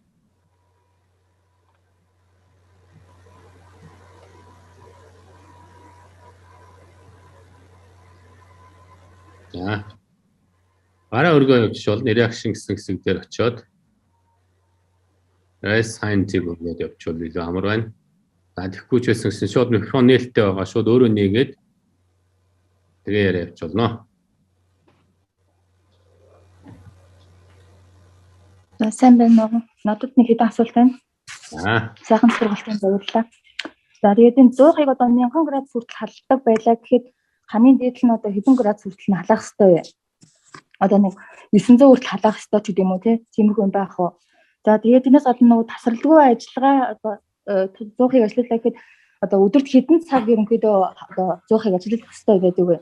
За. Бараа өргөө явж бол reaction гэсэн хэсэг дээр очиод raise hand-ийг өргөөд явуул илүү амар байна. За, тэгэхгүй ч байсан гэсэн шууд микрофон нээлттэй байгаа. Шууд өөрөө нээгээд тэгээ яриа явуулно. За, сайн байна уу? Надад нэг хэдэн асуулт байна. За. Сайхан сургалтын баярлалаа. За, тэгээд энэ 100-ыг одоо 1000 градус хүртэл халддаг байлаа гэхэд хамгийн дээд нь одоо хэдэн градус хүртэл нь халаах ёстой вэ? Одоо нэг 900 хүртэл халаах ёстой ч гэдэг юм уу тиймэрхүү юм байх уу? За, тэгээд энэс гадна нөгөө тасралтгүй ажиллагаа одоо 100-ыг ажиллуулах гэхэд одоо өдөрт хэдэн цаг ерөнхийдөө одоо 100-ыг ажиллах ёстой гэдэг вэ?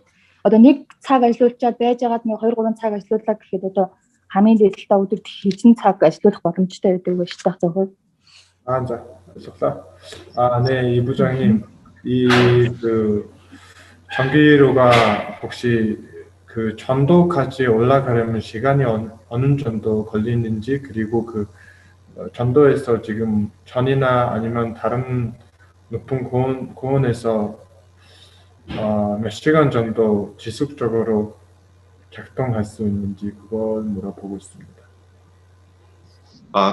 Одоо нэг цаг ажиллуулчаад байж байгаад нэг 2-3 цаг ажиллууллаа гэхэд одоо хамгийн дээд талаа өдөрт хэдэн цаг ажиллах боломжтой байдаг вэ шатах зөвхөн? За, ойлголоо. 네, 이 부장님, 전기료가 혹시 그 전도까지 올라가려면 시간이 어느 정도 걸리는지, 그리고 그 전도에서 지금 전이나 아니면 다른 높은 고온에서 몇 시간 정도 지속적으로 작동할 수 있는지 그걸 물어보고 있습니다.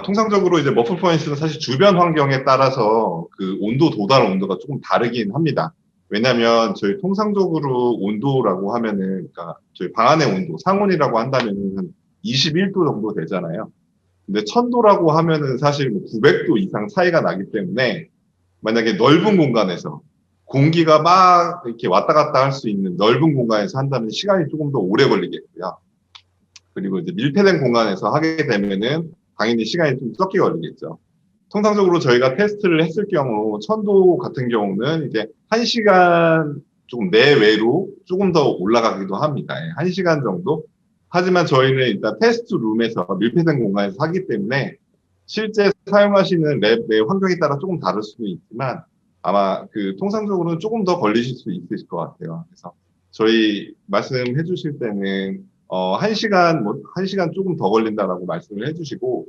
통상적으로 이제 머플 퍼니스는 사실 주변 환경에 따라서 그 온도 도달 온도가 조금 다르긴 합니다. 왜냐하면 저희 통상적으로 온도라고 하면은, 그러니까 저희 방 안의 온도, 상온이라고 한다면은 한 21도 정도 되잖아요. 근데 1000도라고 하면은 사실 900도 이상 차이가 나기 때문에 만약에 넓은 공간에서 공기가 막 이렇게 왔다 갔다 할 수 있는 넓은 공간에서 한다면 시간이 조금 더 오래 걸리겠고요. 그리고 이제 밀폐된 공간에서 하게 되면은 당연히 시간이 좀 적게 걸리겠죠. 통상적으로 저희가 테스트를 했을 경우 1000도 같은 경우는 이제 1시간 조금 내외로 조금 더 올라가기도 합니다. 1시간 정도. 하지만 저희는 일단 테스트 룸에서 밀폐된 공간에서 하기 때문에 실제 사용하시는 랩의 환경에 따라 조금 다를 수도 있지만 아마 그 통상적으로는 조금 더 걸리실 수 있으실 것 같아요. 그래서 저희 말씀해 주실 때는 1시간 조금 더 걸린다라고 말씀을 해주시고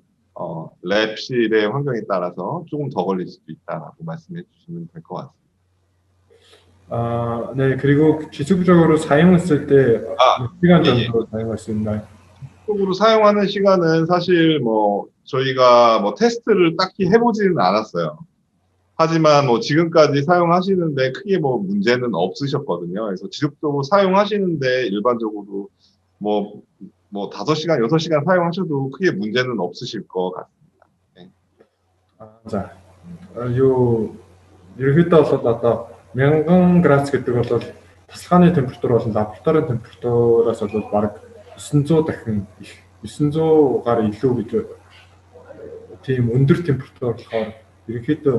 랩실의 환경에 따라서 조금 더 걸릴 수도 있다라고 말씀해 주시면 될 것 같습니다. 네, 그리고 지속적으로 사용했을 때 몇 시간 정도 사용할 수 있나요? 지속적으로 사용하는 시간은 사실 뭐 저희가 뭐 테스트를 딱히 해보지는 않았어요. 하지만 뭐 지금까지 사용하시는데 크게 뭐 문제는 없으셨거든요. 그래서 지속적으로 사용하시는데 일반적으로 뭐 5시간, 6시간 사용하셔도 크게 문제는 없으실 것 같습니다. 네. 자, ерөнхийдөө бол одоо 1000 градус гэдэг бол тасалгааны температур болон лабораторийн температураас бол бараг 900 дахин их 900-гаар илүү гэж тийм өндөр температур болохоор ерөнхийдөө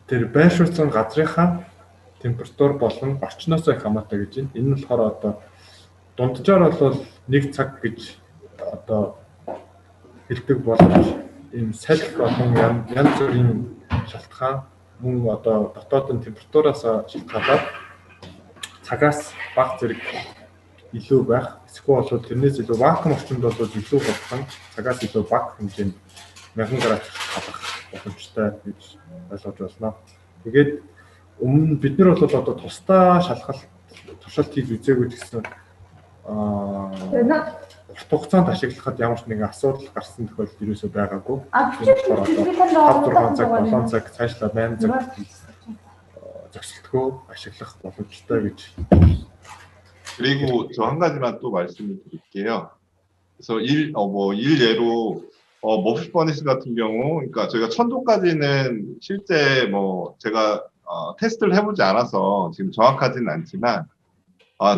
тэр байршуулсан газрынхаа температур болон орчноос их хамаатай гэж байна. Энэ нь болохоор одоо дунджаар бол 1 цаг гэж одоо хэлдэг боловч ийм салхи болон янз бүрийн шалтгаан мөн одоо дотоодын температураас шалтгаалаад цагаас бага зэрэг илүү байх. Эсвэл бол тэрнээс илүү вакуум орчинд бол илүү болсон цагаас илүү бага хэмжээнд 1000 градус халах боломжтой гэж ойлгож байна. Тэгээд өмнө бид нар бол одоо тусдаа шалгалт туршилт хийж үзээгүй гэсэн урт хугацаанд ашиглахад ямар ч нэгэн асуудал гарсан тохиолдол ерөөсөй байгаагүй. 5-6 цаг, 7 цаг, цаашлаад 8 цаг зогсолтгүй ашиглах боломжтой гэж 그리고 저 한 가지만 또 말씀을 드릴게요. 그래서 일 예로 머피 퍼니스 같은 경우, 그러니까 저희가 1000도까지는 실제 제가 테스트를 해보지 않아서 지금 정확하지는 않지만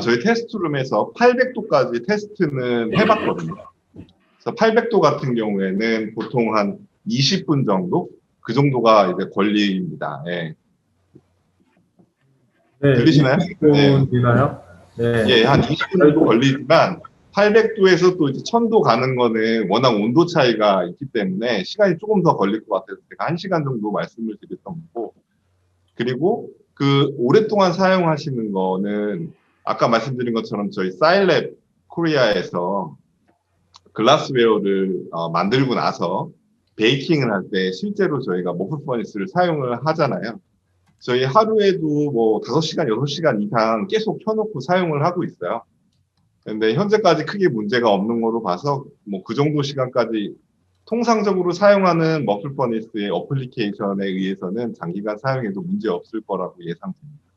저희 테스트룸에서 800도까지 테스트는 해봤거든요. 그래서 800도 같은 경우에는 보통 한 20분 정도? 그 정도가 이제 권리입니다. 예. 네, 들리시나요? 20분이나요? 네. 예, 한 20분 정도 걸리지만 800도에서 또 이제 1000도 가는 거는 워낙 온도 차이가 있기 때문에 시간이 조금 더 걸릴 것 같아서 제가 1시간 정도 말씀을 드렸던 거고, 그리고 그 오랫동안 사용하시는 거는 아까 말씀드린 것처럼 저희 사일랩 코리아에서 글라스웨어를 만들고 나서 베이킹을 할 때 실제로 저희가 머플 퍼니스를 사용을 하잖아요. 저희 하루에도 5시간, 6시간 이상 계속 켜놓고 사용을 하고 있어요. 근데 현재까지 크게 문제가 없는 거로 봐서 그 정도 시간까지 통상적으로 사용하는 머플 퍼니스의 어플리케이션에 의해서는 장기간 사용해도 문제 없을 거라고 예상됩니다.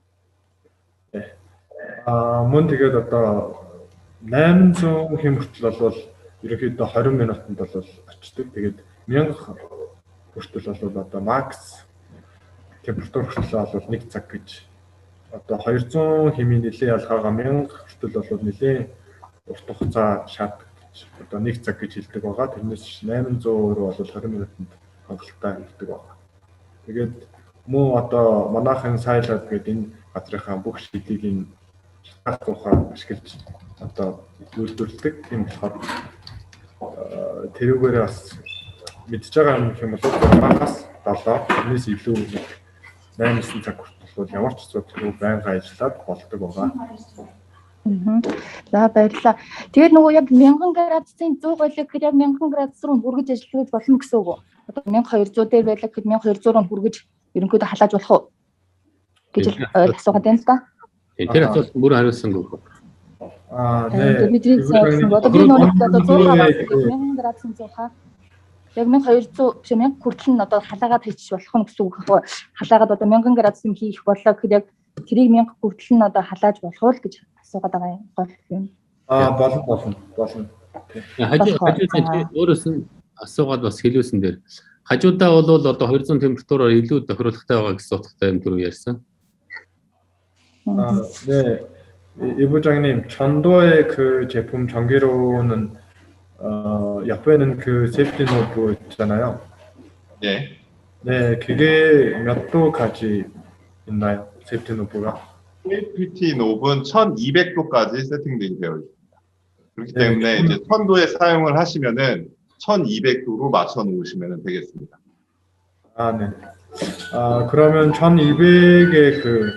Мөн тэгээд одоо 800 хэм хүртэл бол ерөнхийдөө 20 минутанд бол очдог. Тэгээд 1000 хүртэл бол одоо макс температур хүртэл бол 1 цаг гэж. Одоо 200 хэмийн нэлийн ялгаагаа 1000 хүртэл бол нэлийн урт хугацаа шаарддаг гэж. Одоо 1 цаг гэж хэлдэг байгаа. Тэрнээс 800 руу бол 20 минутанд хангалттай хэлдэг байгаа. Тэгээд мөн одоо манайхан сайлаад гэдэг энэ газрынхаа бүх шилийг энэ шатахтайгаар ашиглаж одоо үйлдвэрлэдэг. Тийм болохоор тэрүүгээр бас мэдж байгаа юм хэм бол багаас 7, тэрнээс илүү 8-9 цаг хүртэл бол ямар ч асуудалгүй байнга ажиллаад болдог байгаа. За баярлалаа. Тэгээд нөгөө яг 1000 градусын 100 байлаа гэхэд яг 1000 градус руу хүргэж ажиллаж болно гэсэн үг үү? Одоо 1200 дээр байлаа гэхэд 1200 руу хүргэж ерөнхийдөө халааж болох уу? гэж асуугаад байна л да. Тэр асуулт бүр хариулсангүй. 네. бидний сайн одоо би нөгөө одоо 1000 градусын 100-аа яг 1200 биш 1000 хүртэл нь одоо халаагаад хийчих болох нь гэсэн үг хаа. Халаагаад одоо 1000 градусын хийх боллоо гэхэд яг тэрийг 1000 хүртэл нь одоо халааж болох уу гэж асуугаад байгаа юм. Болно. Хажууд өөрөөс нь асуугаад бас хэлүүлсэн дээр хажуудаа бол одоо 200 температураар илүү тохируулгатай байгаа гэсэн утгатай юм түрүү ярьсан. 네. 이 부장님, 전도의 그 제품 전기로는 옆에는 그 세프티 노브 있잖아요. 네. 네, 그게 몇 도까지 있나요? 세프티 노브가? 세이프티 노브는 1200도까지 세팅되어 있습니다. 그렇기 때문에 이제 1000도에 사용을 하시면은 1200도로 맞춰 놓으시면 되겠습니다. 네. 그러면 1200의 그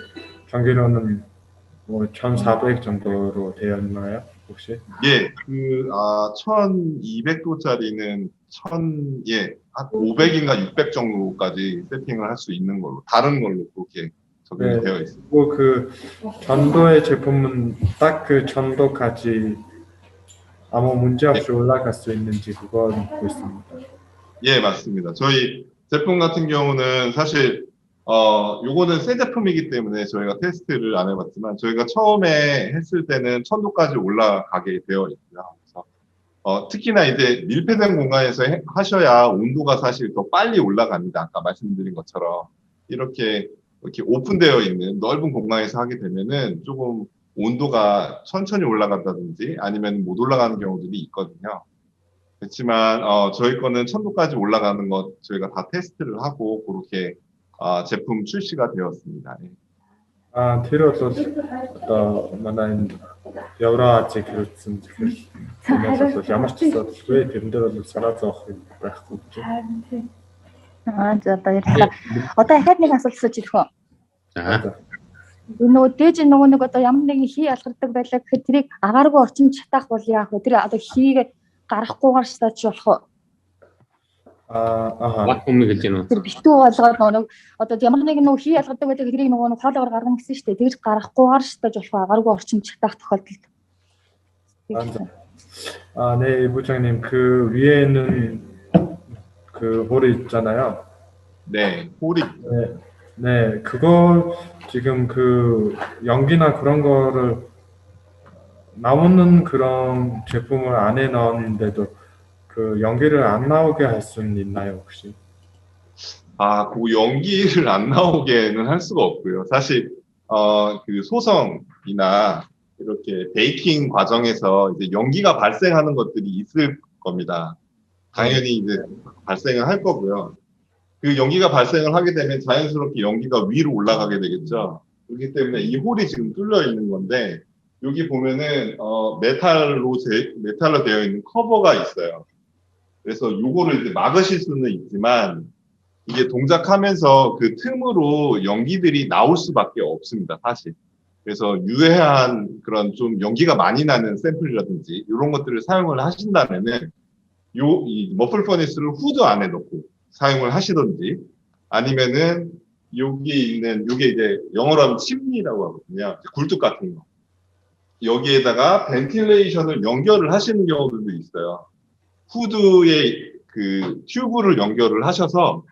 전기로는 1400 정도로 되어 있나요? 혹시? 예, 1200도짜리는 한 500인가 600 정도까지 세팅을 할 수 있는 걸로, 다른 걸로 그렇게 적용이 되어 있습니다. 그 전도의 제품은 딱 그 전도까지 아무 문제 없이 올라갈 수 있는지 그거 묻고 있습니다. 예, 맞습니다. 저희 제품 같은 경우는 사실 요거는 새 제품이기 때문에 저희가 테스트를 안 해봤지만 저희가 처음에 했을 때는 1000도까지 올라가게 되어 있고요. 그래서 특히나 이제 밀폐된 공간에서 하셔야 온도가 사실 더 빨리 올라갑니다. 아까 말씀드린 것처럼 이렇게 오픈되어 있는 넓은 공간에서 하게 되면은 조금 온도가 천천히 올라간다든지 아니면 못 올라가는 경우들이 있거든요. 그렇지만 저희 거는 1000도까지 올라가는 것 저희가 다 테스트를 하고 그렇게 제품 출시가 되었습니다. тэр бол одоо манай Евро Азийн хэрэгцсэн зүйл бол ямар ч асуудалгүй тэрэн дээр бол санаа зовох юм байхгүй гэж. За баярлалаа. Одоо дахиад нэг асуулт асууж ирэх үү? За. Нөгөө дээж нөгөө нэг одоо ямар нэгэн хий алгардаг байлаа гэхэд тэрийг агааргүй орчим чатаах бол яах вэ? Тэр одоо хийг гарахгүйгээр шатаач болох уу? Вакуумыг хэлж байна уу? Тэр битүү болгоод нөгөө одоо ямар нэгэн нөгөө хий алгардаг байдаг тэрийг нөгөө хоолоогоор гаргана гэсэн шүү дээ. Тэгж гарахгүйгээр шатааж болох агааргүй орчим чатаах тохиолдолд. 네, 부장님 그 위에는 그 홀이 있잖아요. 네, 홀이. 네, 그거 지금 그 연기나 그런 거를 나오는 그런 제품을 안에 넣었는데도 그 연기를 안 나오게 할 수는 있나요, 혹시? 그 연기를 안 나오게는 할 수가 없고요. 사실 그 소성이나 이렇게 베이킹 과정에서 이제 연기가 발생하는 것들이 있을 겁니다. 당연히 이제 발생을 할 거고요. 그 연기가 발생을 하게 되면 자연스럽게 연기가 위로 올라가게 되겠죠. 그렇기 때문에 이 홀이 지금 뚫려 있는 건데 여기 보면은 메탈로 되어 있는 커버가 있어요. 그래서 요거를 이제 막으실 수는 있지만 이게 동작하면서 그 틈으로 연기들이 나올 수밖에 없습니다, 사실. 그래서 유해한 그런 좀 연기가 많이 나는 샘플이라든지 이런 것들을 사용을 하신다면은 이 머플 퍼니스를 후드 안에 넣고 사용을 하시든지 아니면은 여기 있는 요게 이제 영어로 하면 침니라고 하거든요. 굴뚝 같은 거. 여기에다가 벤틸레이션을 연결을 하시는 경우들도 있어요. 후드에 그 튜브를 연결을 하셔서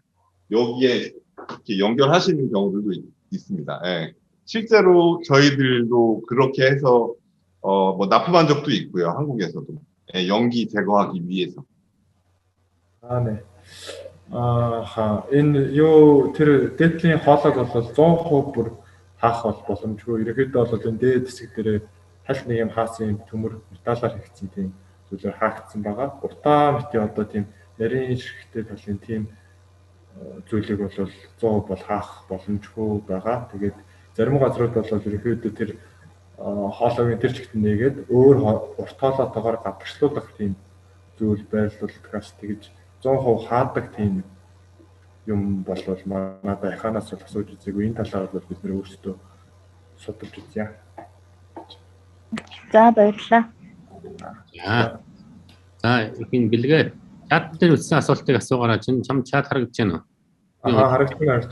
여기에 이렇게 연결하시는 경우들도 있습니다. 예. 실제로 저희들도 그렇게 해서 뭐 납품한 적도 있고요. 한국에서도. 예, 연기 제거하기 위해서. 네. Энэ юу тэр дээдлийн хоолойг бол 100% бүр хаах бол боломжгүй. Ерөнхийдөө бол энэ дээд хэсэг дээр аль нэг юм хаасан төмөр металлаар хийгдсэн тийм зүйлээр хаагдсан байгаа. Уртаа мэт одоо тийм нарийн ширхтэй талын тийм зүйлийг бол 100% бол хаах боломжгүй байгаа. Тэгээд зарим газрууд бол ерөнхийдөө тэр хоолойгийн тэр чигт нээгээд өөр урт хоолоотойгоор гадагшлуулах тийм зүйл байрлуулдагаас тэгж 100% хаадаг тийм юм бол манай дахианаас бол асууж үзээгүй. Энэ талаар бол бид нэр өөрсдөө судалж үзье. За баярлалаа. За ихэн бэлгээ. Чат дээр үтсэн асуултыг асуугаараа чам чат харагдаж байна уу? Харагдаж байна.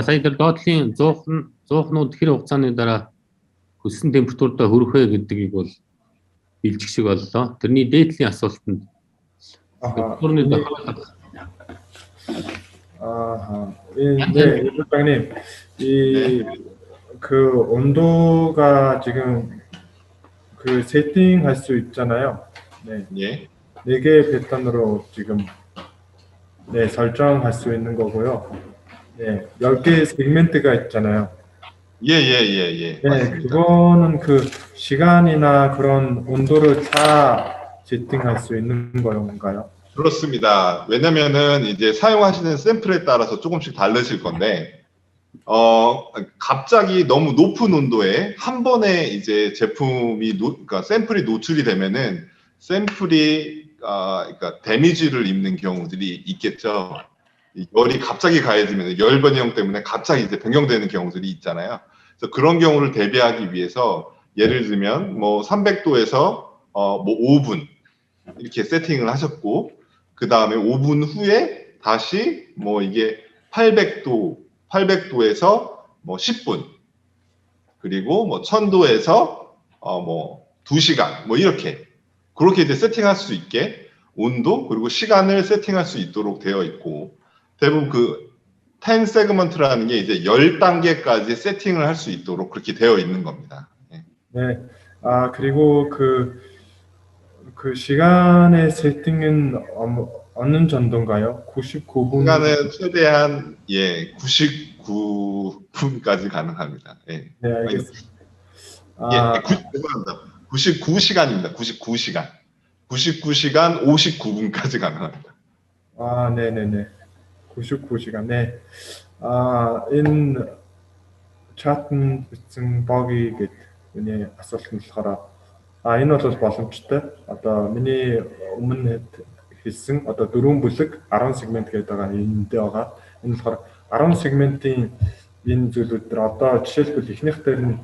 Сая тэр доотлын 100-нууд хэр хугацааны дараа хүссэн температуртаа хүрэх вэ гэдгийг бол бэлжих шиг боллоо. Тэрний дээдлийн асуултанд температурны 네, 일반장님, 그 온도가 지금 그 세팅할 수 있잖아요. 네, 예. 4개의 패턴으로 지금 네, 설정할 수 있는 거고요. 네, 10개의 세그멘트가 있잖아요. 예. 네, 맞습니다. 그거는 그 시간이나 그런 온도를 다 세팅할 수 있는 건가요? 그렇습니다. 왜냐면은 이제 사용하시는 샘플에 따라서 조금씩 다르실 건데, 갑자기 너무 높은 온도에 한 번에 이제 그러니까 샘플이 노출이 되면은 그러니까 데미지를 입는 경우들이 있겠죠. 열이 갑자기 가해지면 열 변형 때문에 갑자기 이제 변경되는 경우들이 있잖아요. 그래서 그런 경우를 대비하기 위해서 예를 들면 뭐 300도에서 뭐 5분 이렇게 세팅을 하셨고, 그 다음에 5분 후에 다시 뭐 이게 800도에서 뭐 10분, 그리고 뭐 1000도에서 뭐 2시간, 뭐 그렇게 이제 세팅할 수 있게 온도 그리고 시간을 세팅할 수 있도록 되어 있고, 대부분 그 10 세그먼트라는 게 이제 10단계까지 세팅을 할 수 있도록 그렇게 되어 있는 겁니다. 네, 그리고 그 시간의 세팅은 어느 정도인가요? 99분? 시간은 최대한 99분까지 가능합니다. 예. 네, 알겠습니다. 99시간입니다. 99시간. 99시간 59분까지 가능합니다. 네네네. 99시간. 네. Энэ чатанд бичсэн боги гэдэг миний асуулт нь болохоор энэ бол боломжтой. Одоо миний өмнө хэлсэн одоо 4 бүлэг 10 сегмент гэдэг байгаа энэндээ байгаа. Энэ болохоор 10 сегментийн энэ зүйлүүд төр одоо жишээлбэл эхнийх дээр нь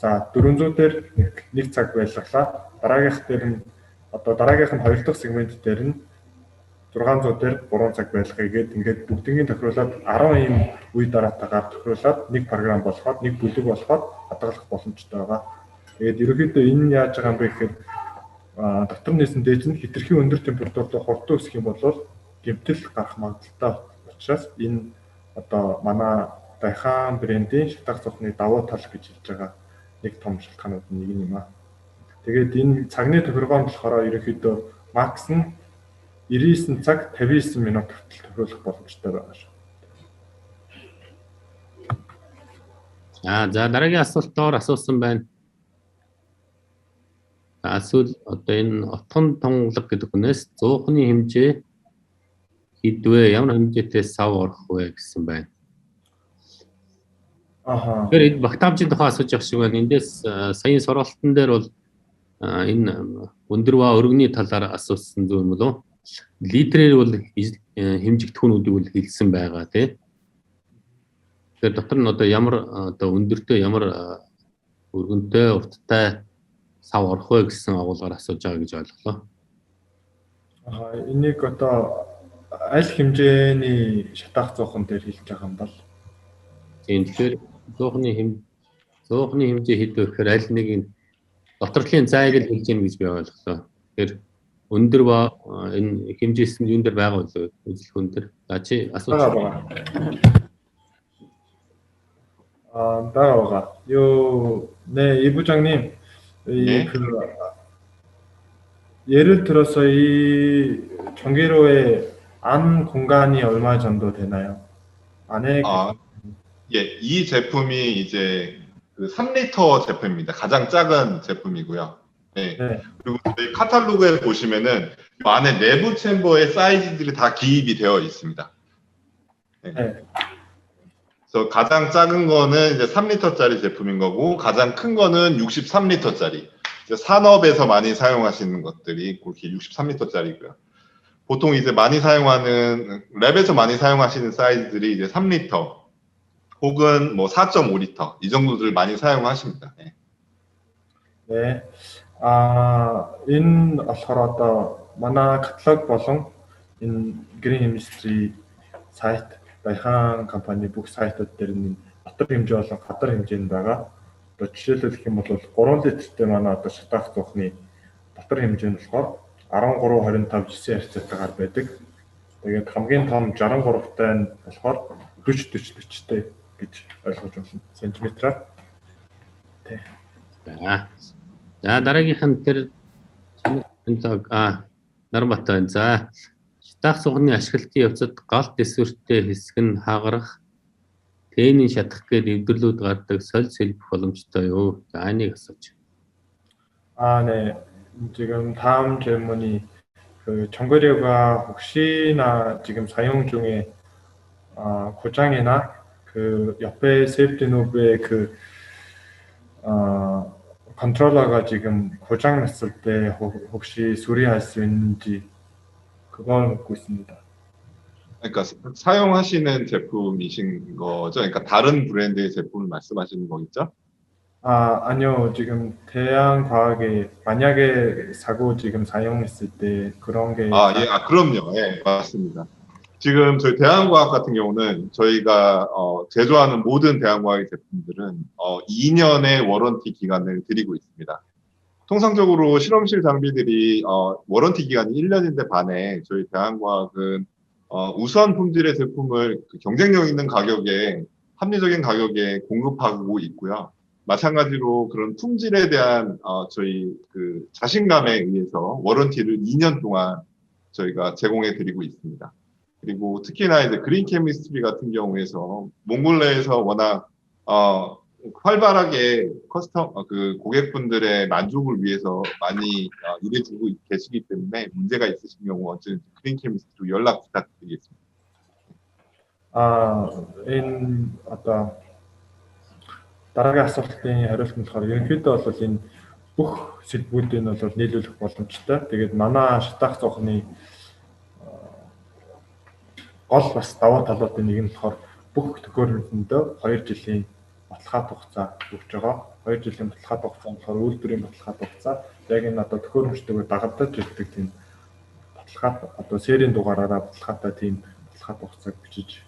за 400 дээр нэг цаг байлгалаа. Дараагийнх дээр нь одоо дараагийнх нь 2 дахь сегмент дээр нь 600 дээр 3 цаг байлгая гэдэг ингээд бүгднийг тохируулаад 10 ийм үе дараатаагаар тохируулаад нэг програм болгоод нэг бүлэг болгоод хадгалах боломжтой байгаа. Тэгээд ерөнхийдөө энэ нь яаж байгаа юм бэ гэхээр дотор нийсэн дээд нь хэтэрхий өндөр температурт хурдан өсөх юм бол гэмтэл гарах магадaltaй учраас энэ одоо манай Дахан брендийн шатах цохны давуу тал гэж хэлж байгаа нэг том шалтгаанууд нэг юм аа. Тэгээд энэ цагны тохиргоон болохоор ерөнхийдөө макс нь 99 цаг 59 минут хүртэл тохируулах боломжтой байгаа шүү. За дараагийн асуултаар асуусан байна. Асуул одоо энэ отхон тонголог гэдэг хүнээс зуухны хэмжээ хідвэ ямар хэмжээтэй сав орох вэ гэсэн байна. Аха. Тэгэхээр багтаамжийн тухай асууж явах шиг байна. Эндээс саяын сургалтын дээр бол энэ өндөр ба өргөний талаар асуусан зүйл юм болов. Литрээр бол хэмжигдэхүүнүүдийг бол хэлсэн байгаа тий. Тэгэхээр дотор нь одоо ямар одоо өндөртэй ямар өргөнтэй урттай сав орох вэ гэсэн агуулгаар асууж байгаа гэж ойлголоо. Энийг одоо аль хэмжээний шатаах зуухан дээр хэлж байгаа юм бол. Тэгэхээр зуухны хэмжээ хэд вэ гэхээр аль нэг нь доторлын зайг л хэлж гэнэ гэж би ойлголоо. Тэгэхээр өндөр ба энэ хэмжээс нь юун дээр байгаа вэ? Үзлэхүүн дээр. За чи асууж байгаа. Да. 네, 이 부장님, 네. 예를 들어서 이 전기로의 안 공간이 얼마 정도 되나요? 안에 예, 이 제품이 이제 그 3리터 제품입니다. 가장 작은 제품이고요. 네. 네. 그리고 저희 카탈로그에 보시면은 이 안에 내부 챔버의 사이즈들이 다 기입이 되어 있습니다. 네. 네. 그래서 가장 작은 거는 이제 3리터짜리 제품인 거고 가장 큰 거는 63리터짜리. 산업에서 많이 사용하시는 것들이 그렇게 63리터짜리고요. 보통 이제 많이 사용하는 랩에서 많이 사용하시는 사이즈들이 이제 3리터 혹은 뭐 4.5리터 이 정도들 많이 사용하십니다. 네. 네. Энэ болохоор одоо манай каталог болон энэ Green Chemistry сайт, Баяхан компани бүх сайтууд дээр нь дотор хэмжээ болон гадар хэмжээ нь байгаа. Одоо жишээлбэл гэх юм бол 3 литртэй манай одоо шатаах зуухны дотор хэмжээ нь болохоор 13.25 9 харьцаатайгаар байдаг. Тэгээд хамгийн том 63-тай нь болохоор 40-40-40-тэй гэж ойлгож байна. Сантиметраар. Тэ. За дараагийнхан тэр Нарбатан за шатаах зуухны ашиглалтын явцад галт эсвэртэй хэсэг нь хагарах тээний шатах гээд эвдэрлүүд гардаг соль сэлбэх боломжтой юу? За энийг асууж. 네. 지금 다음 질문이 그 전거료가 혹시나 지금 사용 중에 고장이나 그 옆에 세이프티 노브의 그 컨트롤러가 지금 고장 났을 때 혹시 수리할 수 있는지 그걸 묻고 있습니다. 그러니까 사용하시는 제품이신 거죠? 그러니까 다른 브랜드의 제품을 말씀하시는 거겠죠? 아니요. 지금 대한과학에 만약에 사고 지금 사용했을 때 그런 게 예, 그럼요. 예, 맞습니다. 지금 저희 대한과학 같은 경우는 저희가 제조하는 모든 대한과학의 제품들은 2년의 워런티 기간을 드리고 있습니다. 통상적으로 실험실 장비들이 워런티 기간이 1년인데 반해 저희 대한과학은 우수한 품질의 제품을 경쟁력 있는 가격에 합리적인 가격에 공급하고 있고요. 마찬가지로 그런 품질에 대한 저희 그 자신감에 의해서 워런티를 2년 동안 저희가 제공해 드리고 있습니다. 그리고 특히나 이제 그린 케미스트리 같은 경우에서 몽골 내에서 워낙 활발하게 그 고객분들의 만족을 위해서 많이 일해주고 계시기 때문에 문제가 있으신 경우 언제든지 그린 케미스트리 연락 부탁드리겠습니다. энэ одоо дараагийн асуултын хариулт нь болохоор ерөнхийдөө бол энэ бүх сэлбүүдийг нь бол нийлүүлэх боломжтой. Тэгээд манай шатаах зуухны гол бас даваа талуудын нэг нь болохоор бүх төхөөрөмжөндөө 2 жилийн баталгаат хугацаа өгч байгаа. 2 жилийн баталгаат хугацаа болохоор үйлдвэрийн баталгаат хугацаа. Яг энэ одоо төхөөрөмжтэйгээр дагагдаж ирдэг тийм баталгаат одоо серийн дугаараараа баталгаатай тийм баталгаат хугацааг бичиж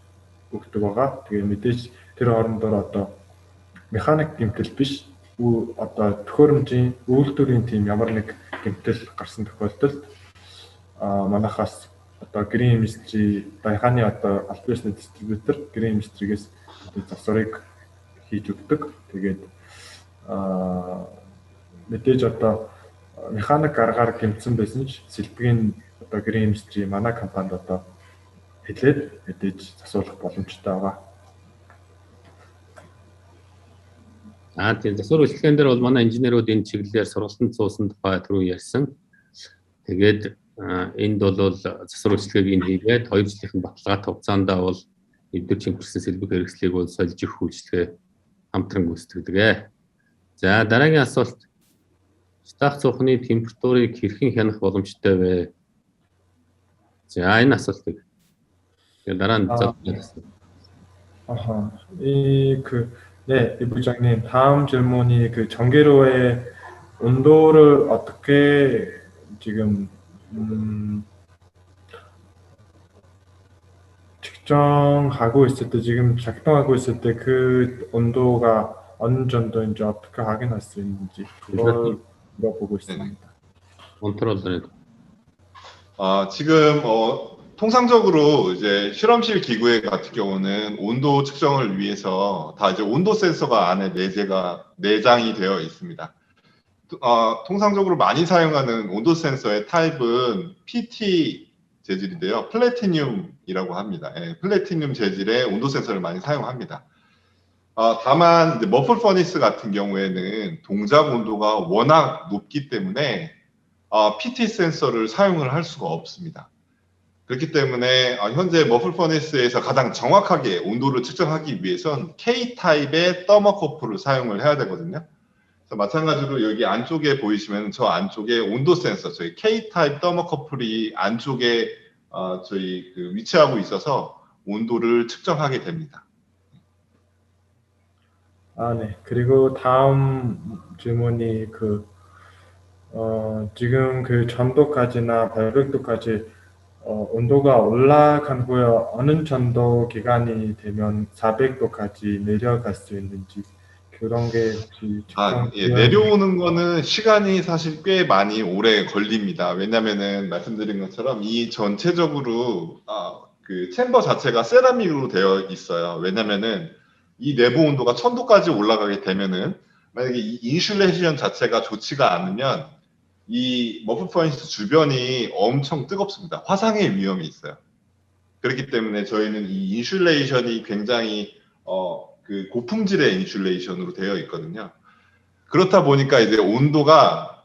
өгдөг байгаа. Тэгээд мэдээж тэр хоорондоо одоо механик гэмтэл биш одоо төхөөрөмжийн үйлдвэрийн тийм ямар нэг гэмтэл гарсан тохиолдолд манайхаас одоо Green Chemistry Баяханы одоо аль биесний дистрибьютор Green Chemistry-гээс засварыг хийж өгдөг. Тэгээд мэдээж одоо механик аргаар гэмтсэн байсан ч сэлбэгийн одоо Green Industry манай компанид одоо хэлээд мэдээж засуулах боломжтой байгаа. Тийм засвар үйлчлэгэн дээр бол манай инженерүүд энэ чиглэлээр сургалтанд суусан тухай түрүү ярьсан. Тэгээд энд бол засвар үйлчлэгийг хийгээд 2 жилийн баталгаатай хугацаанд бол эвдэр чимпэрсэн сэлбэг хэрэгслийг бол сольж өгөх үйлчлэгээ хамтран гүйцэтгэдэг. За дараагийн асуулт. Стах цухны температурыг хэрхэн хянах боломжтой вэ? За энэ асуултыг дараа нь зодлоо. 네, 이 부장님, 다음 질문이 그 전기료의 온도를 어떻게 지금 측정하고 있을 때, 지금 작동하고 있을 때 그 온도가 어느 정도인지 어떻게 확인할 수 있는지 그걸 물어보고 있습니다. 지금 통상적으로 이제 실험실 기구에 같은 경우는 온도 측정을 위해서 다 이제 온도 센서가 안에 내장이 되어 있습니다. 통상적으로 많이 사용하는 온도 센서의 타입은 PT 재질인데요. 플래티늄이라고 합니다. 예, 플래티늄 재질의 온도 센서를 많이 사용합니다. 다만 이제 머플 퍼니스 같은 경우에는 동작 온도가 워낙 높기 때문에 PT 센서를 사용을 할 수가 없습니다. 그렇기 때문에 현재 머플 퍼니스에서 가장 정확하게 온도를 측정하기 위해선 K-타입의 더머커플을 사용을 해야 되거든요. 그래서 마찬가지로 여기 안쪽에 보이시면 저 안쪽에 온도 센서, 저희 K-타입 더머커플이 안쪽에 저희 그 위치하고 있어서 온도를 측정하게 됩니다. 네. 그리고 다음 질문이 지금 그 전도까지나 800도까지 온도가 올라간 후에 어느 정도 기간이 되면 400도까지 내려갈 수 있는지 그런 게 혹시 내려오는 거는 시간이 사실 꽤 많이 오래 걸립니다. 왜냐면은 말씀드린 것처럼 이 전체적으로 그 챔버 자체가 세라믹으로 되어 있어요. 왜냐면은 이 내부 온도가 1000도까지 올라가게 되면은 만약에 이 인슐레이션 자체가 좋지가 않으면 이 머플 퍼니스 주변이 엄청 뜨겁습니다. 화상의 위험이 있어요. 그렇기 때문에 저희는 이 인슐레이션이 굉장히 그 고품질의 인슐레이션으로 되어 있거든요. 그렇다 보니까 이제 온도가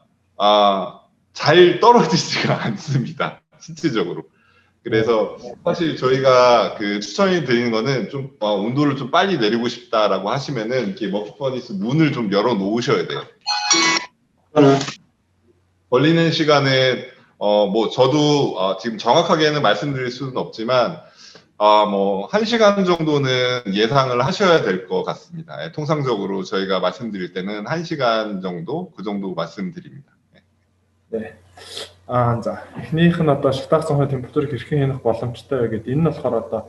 잘 떨어지지가 않습니다. 실질적으로. 그래서 사실 저희가 그 추천해 드리는 거는 좀 온도를 좀 빨리 내리고 싶다라고 하시면은 이렇게 머플 퍼니스 문을 좀 열어 놓으셔야 돼요. 걸리는 시간은 뭐 저도 지금 정확하게는 말씀드릴 수는 없지만 뭐 1시간 정도는 예상을 하셔야 될 것 같습니다. 통상적으로 저희가 말씀드릴 때는 1시간 정도 그 정도 말씀드립니다. 네. За эхнийх нь одоо шатах цонхны температурыг хэрхэн хянах боломжтой вэ гэдэг. Энэ нь болохоор одоо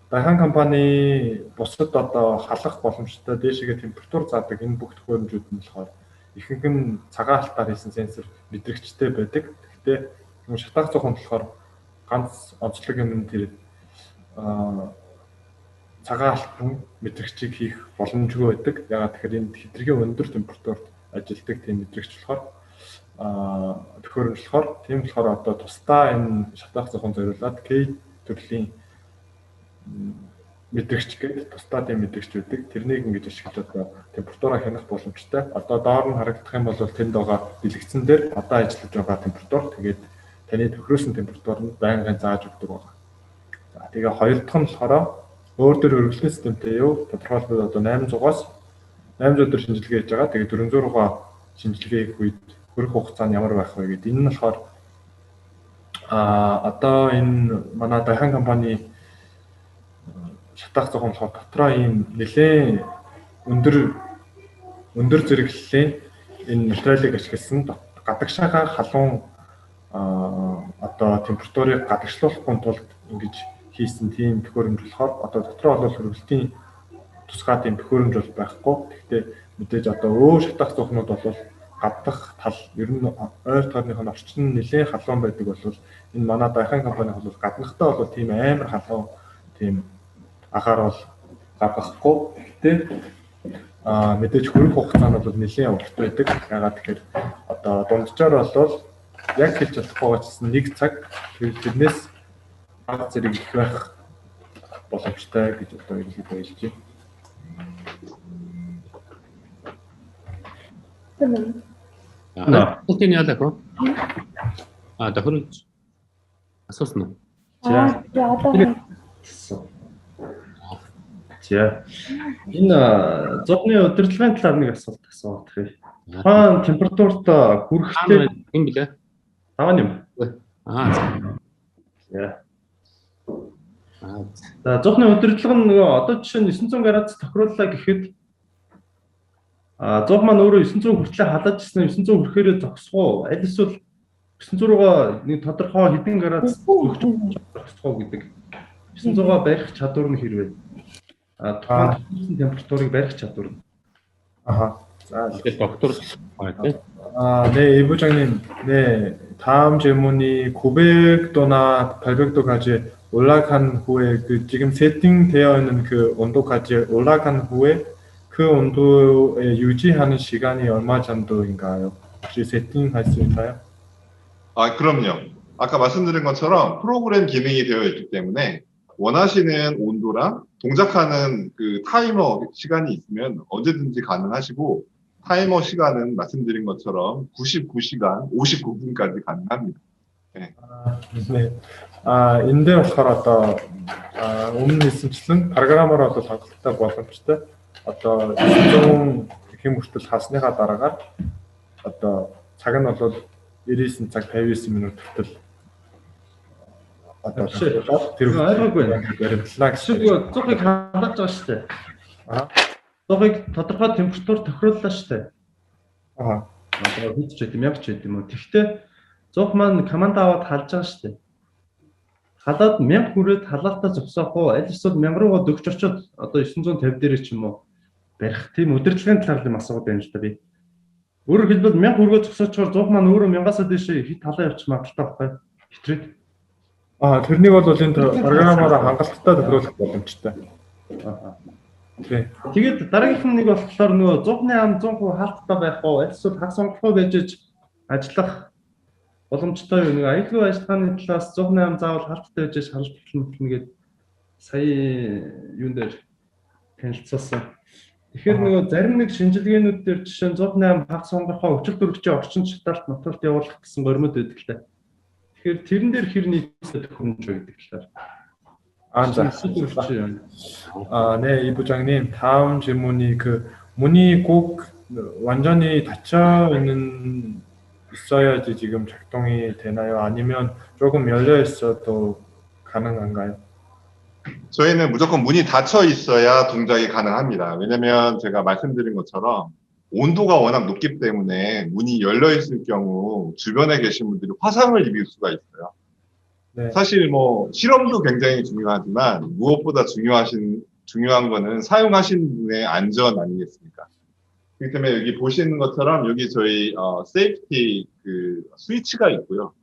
дахин компани бусад одоо халах боломжтой дээшгээ температур заадаг энэ бүх төхөөрөмжүүд нь болохоор ихэнх нь цагаан алтаар хийсэн сенсор мэдрэгчтэй байдаг. Гэхдээ шатах цонхонд болохоор ганц онцлог юм тэр цагаан алтан мэдрэгчийг хийх боломжгүй байдаг. Ягаад тэгэхээр энэ хэдэргийн өндөр температурт ажилладаг тийм мэдрэгч болохоор төхөөрөмж болохоор тийм болохоор одоо тусдаа энэ шатах цонхонд зориулаад K төрлийн мэдрэгч гэдэг тусдаа тийм мэдрэгч үүдэг. Тэрнийг ингэж ашиглаж одоо температураа хянах боломжтой. Одоо доор нь харагдах юм бол тэнд байгаа дэлгэцэн дээр одоо ажиллаж байгаа температур тэгээд таны төхрөөсөн температур нь байнгын зааж өгдөг байгаа. За тэгээ хоёр дахь нь болохоор өөр дөр өргөлтийн системтэй юу тодорхойлбол одоо 800-аас 800 дөр шинжилгээ хийж байгаа. Тэгээ 400 руугаа шинжилгээ хийх үед хөрөх хугацаа нь ямар байх вэ гэдэг. Энэ нь болохоор одоо энэ манай дахин компани шатах цонхон болохоор дотроо ийм нэлээд өндөр зэрэглэлийн энэ материалыг ашигласан гадагшаага халуун одоо температурыг гадагшлуулахгүй тулд ингэж хийсэн тийм төхөөрөмж болохоор одоо дотроо бол хөргөлтийн тусгай тийм төхөөрөмж бол байхгүй. Гэхдээ мэдээж одоо өөр шатах цонхнууд бол гадах тал ер нь ойр тойрных нь орчин нэлээд халуун байдаг бол энэ манай дахин компани бол гаднахтаа бол тийм амар халуун тийм агаар бол гаргахгүй. Гэхдээ мэдээж хөрөх хугацаа нь бол нэлээд урт байдаг. Ягаад тэгэхээр одоо дунджаар бол яг хэлж чадахгүй байсан 1 цаг тэрнээс баг зэрэг их байх боломжтой гэж одоо ерөнхийдөө хэлж байна. Асуултын яалаа хөө? Тохиролж асуусан уу? За одоо За. Энэ зовны удирдлагын талаар нэг асуулт асуух гэх. Тухайн температурт хүрэхдээ юм билээ. таван юм. За. За зовны удирдлага нь нөгөө одоо жишээ нь 900 градус тохирууллаа гэхэд зов маань өөрөө 900 хүртлээр халааж ирсэн 900 хүрэхээрээ зогсгоо. Аль эсвэл 900 руугаа нэг тодорхой хэдэн градус зогсгоо гэдэг. 900-аа барих чадвар нь хэрвээ тухайн температурыг барих чадвар нь. За тэгээд доктор байна. 네, 이 부장님, 네, 다음 질문이 900도나 800도까지 올라간 후에 그 지금 세팅되어 있는 그 온도까지 올라간 후에 그 온도에 유지하는 시간이 얼마 정도인가요? 혹시 세팅할 수 있나요? 그럼요. 아까 말씀드린 것처럼 프로그램 기능이 되어 있기 때문에 원하시는 온도랑 동작하는 그 타이머 시간이 있으면 언제든지 가능하시고 타이머 시간은 말씀드린 것처럼 99시간 59분까지 가능합니다. 네. 네. энэ дээр болохоор одоо өмнө хэлсэнчлэн програмаар одоо тоглохтой боломжтой. Одоо 900 гэх юм хүртэл хасныхаа дараагаар одоо цаг нь бол 99 цаг 59 минут хүртэл одоо тэр ойлгоогүй байна. баримтлаа Шиг зугыг хадаж байгаа шүү дээ. Зугыг тодорхой температур тохирууллаа шүү дээ. Одоо хэд ч гэдэм яг ч гэдэм үү. Тэгвэл зуг маань команд аваад халж байгаа шүү дээ. Халаад 1000 хүрээд халаалтаа зогсоох уу? Аль эсвэл 1000 руугаа дөгч очоод одоо 950 дээр ч юм уу барих тийм удирдлагын талаар юм асууад байна л да би. Өөрөөр хэлбэл 1000 хүргөө зогсоочоор зуг маань өөрөө 1000-аас дээш хит халаа явчих магадaltaй байхгүй. Хитрээд. тэрнийг бол энэ програмаар хангалттай тохируулах боломжтой. Тэгээд дараагийнх нь нэг болохоор нөгөө 100-ны ам 100% хаалттай байх уу? Эсвэл хагас онгоцгой байж ажиллах боломжтой юу? Нэг аюулгүй ажиллагааны талаас 100-ны ам заавал хаалттай байж шалгалтна гэдэг сая юун дээр танилцуулсан. Тэгэхээр нөгөө зарим нэг шинжилгээнүүд дээр жишээ нь 100-ны ам хагас онгоцгой өчил дөрвчийн орчин шатаалт нотолт явуулах гэсэн гормод байдаг л та. Тэгэхээр тэрэн дээр хэр нийтдээ төхөөрөмж байдаг талаар. 네, 이 부장님, 다음 질문이 그 문이 꼭 완전히 닫혀 있어야지 지금 작동이 되나요? 아니면 조금 열려 있어도 가능한가요? 저희는 무조건 문이 닫혀 있어야 동작이 가능합니다. 왜냐면 제가 말씀드린 것처럼 온도가 워낙 높기 때문에 문이 열려 있을 경우 주변에 계신 분들이 화상을 입을 수가 있어요. 네. 사실 뭐 실험도 굉장히 중요하지만 무엇보다 중요한 거는 사용하시는 분의 안전 아니겠습니까? 그렇기 때문에 여기 보시는 것처럼 여기 저희 세이프티 그 스위치가 있고요.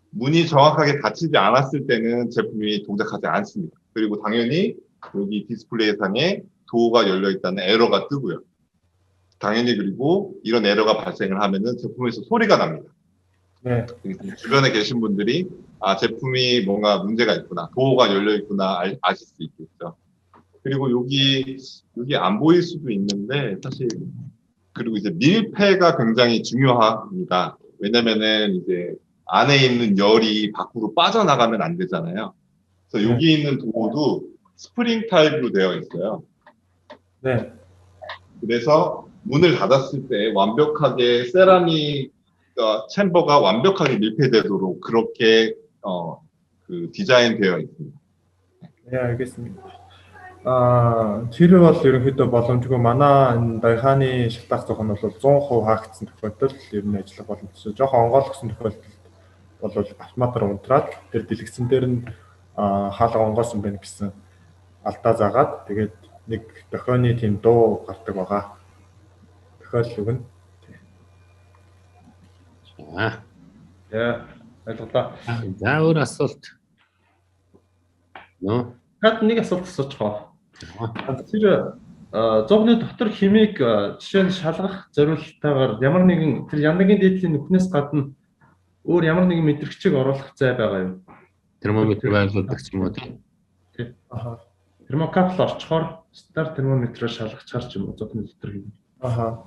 문이 정확하게 닫히지 않았을 때는 제품이 동작하지 않습니다. 그리고 당연히 여기 디스플레이 상에 도어가 열려 있다는 에러가 뜨고요. 당연히 그리고 이런 에러가 발생을 하면은 제품에서 소리가 납니다. 네. 주변에 계신 분들이 제품이 뭔가 문제가 있구나, 도어가 열려 있구나 아실 수 있겠죠. 그리고 여기 안 보일 수도 있는데 사실 그리고 이제 밀폐가 굉장히 중요합니다. 왜냐면은 이제 안에 있는 열이 밖으로 빠져나가면 안 되잖아요. 그래서 여기 있는 도어도 스프링 타입으로 되어 있어요. 네. 그래서 문을 닫았을 때 완벽하게 세라믹 챔버가 완벽하게 밀폐되도록 그렇게 그 디자인되어 있습니다. 네, 알겠습니다. Тэр бол ерөнхийдөө боломжгүй манай энэ дайхааны шатаах зох нь бол 100% хаагдсан тохиолдолд ер нь ажиллах боломжтой. Жохон онгойлгосон тохиолдолд бол автоматар унтраад тэр дэлгэцэн дээр нь хаалга онгоосон байна гэсэн алдаа заагаад тэгээд нэг дохионы тийм дуу гардаг байгаа. Тохиолдол өгнө. Ойлголоо. За өөр асуулт. Нөө. Хад нэг асуулт асуучих. Тэр зовны дотор химик жишээ нь шалгах зорилготойгоор ямар нэгэн тэр яндагийн дээдлийн нүхнээс гадна өөр ямар нэгэн мэдрэгчийг оруулах зай байгаа юу? Термометр байрлуулдаг ч юм уу тийм. Аха. Термокапсул орчхоор стар термометрээр шалгачаар ч юм уу зовны дотор химик. Ага.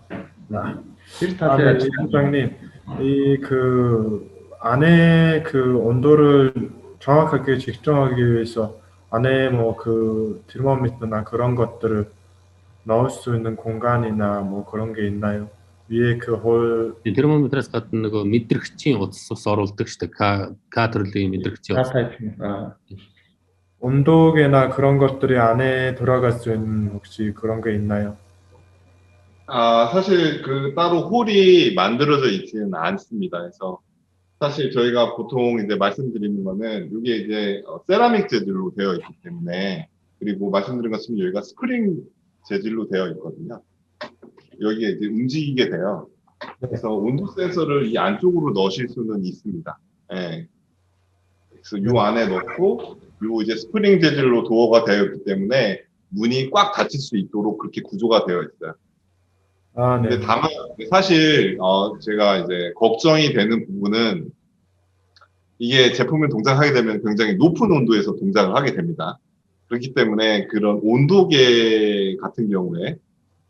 Тэр талын 장님, 그 안에 그 온도를 정확하게 측정하기 위해서 안에 뭐 그 тер모미터나 그런 것들을 넣을 수 있는 공간이나 뭐 그런 게 있나요? 위에 그 홀, Термометраас гадна нөгөө мэдрэгчийн утас ус оруулдаг шүү дээ. К төрлийн мэдрэгчийн утас. 온도계나 그런 것들이 안에 들어갈 수 있는 혹시 그런 게 있나요? 사실 그 따로 홀이 만들어져 있지는 않습니다. 그래서 사실 저희가 보통 이제 말씀드리는 거는 이게 이제 세라믹 재질로 되어 있기 때문에 그리고 말씀드린 것처럼 여기가 스프링 재질로 되어 있거든요. 여기에 이제 움직이게 돼요. 그래서 온도 센서를 이 안쪽으로 넣으실 수는 있습니다. 예. 그래서 이 안에 넣고 그리고 이제 스프링 재질로 도어가 되어 있기 때문에 문이 꽉 닫힐 수 있도록 그렇게 구조가 되어 있어요. 아, 네. 근데 다만 사실 제가 이제 걱정이 되는 부분은 이게 제품을 동작하게 되면 굉장히 높은 온도에서 동작을 하게 됩니다. 그렇기 때문에 그런 온도계 같은 경우에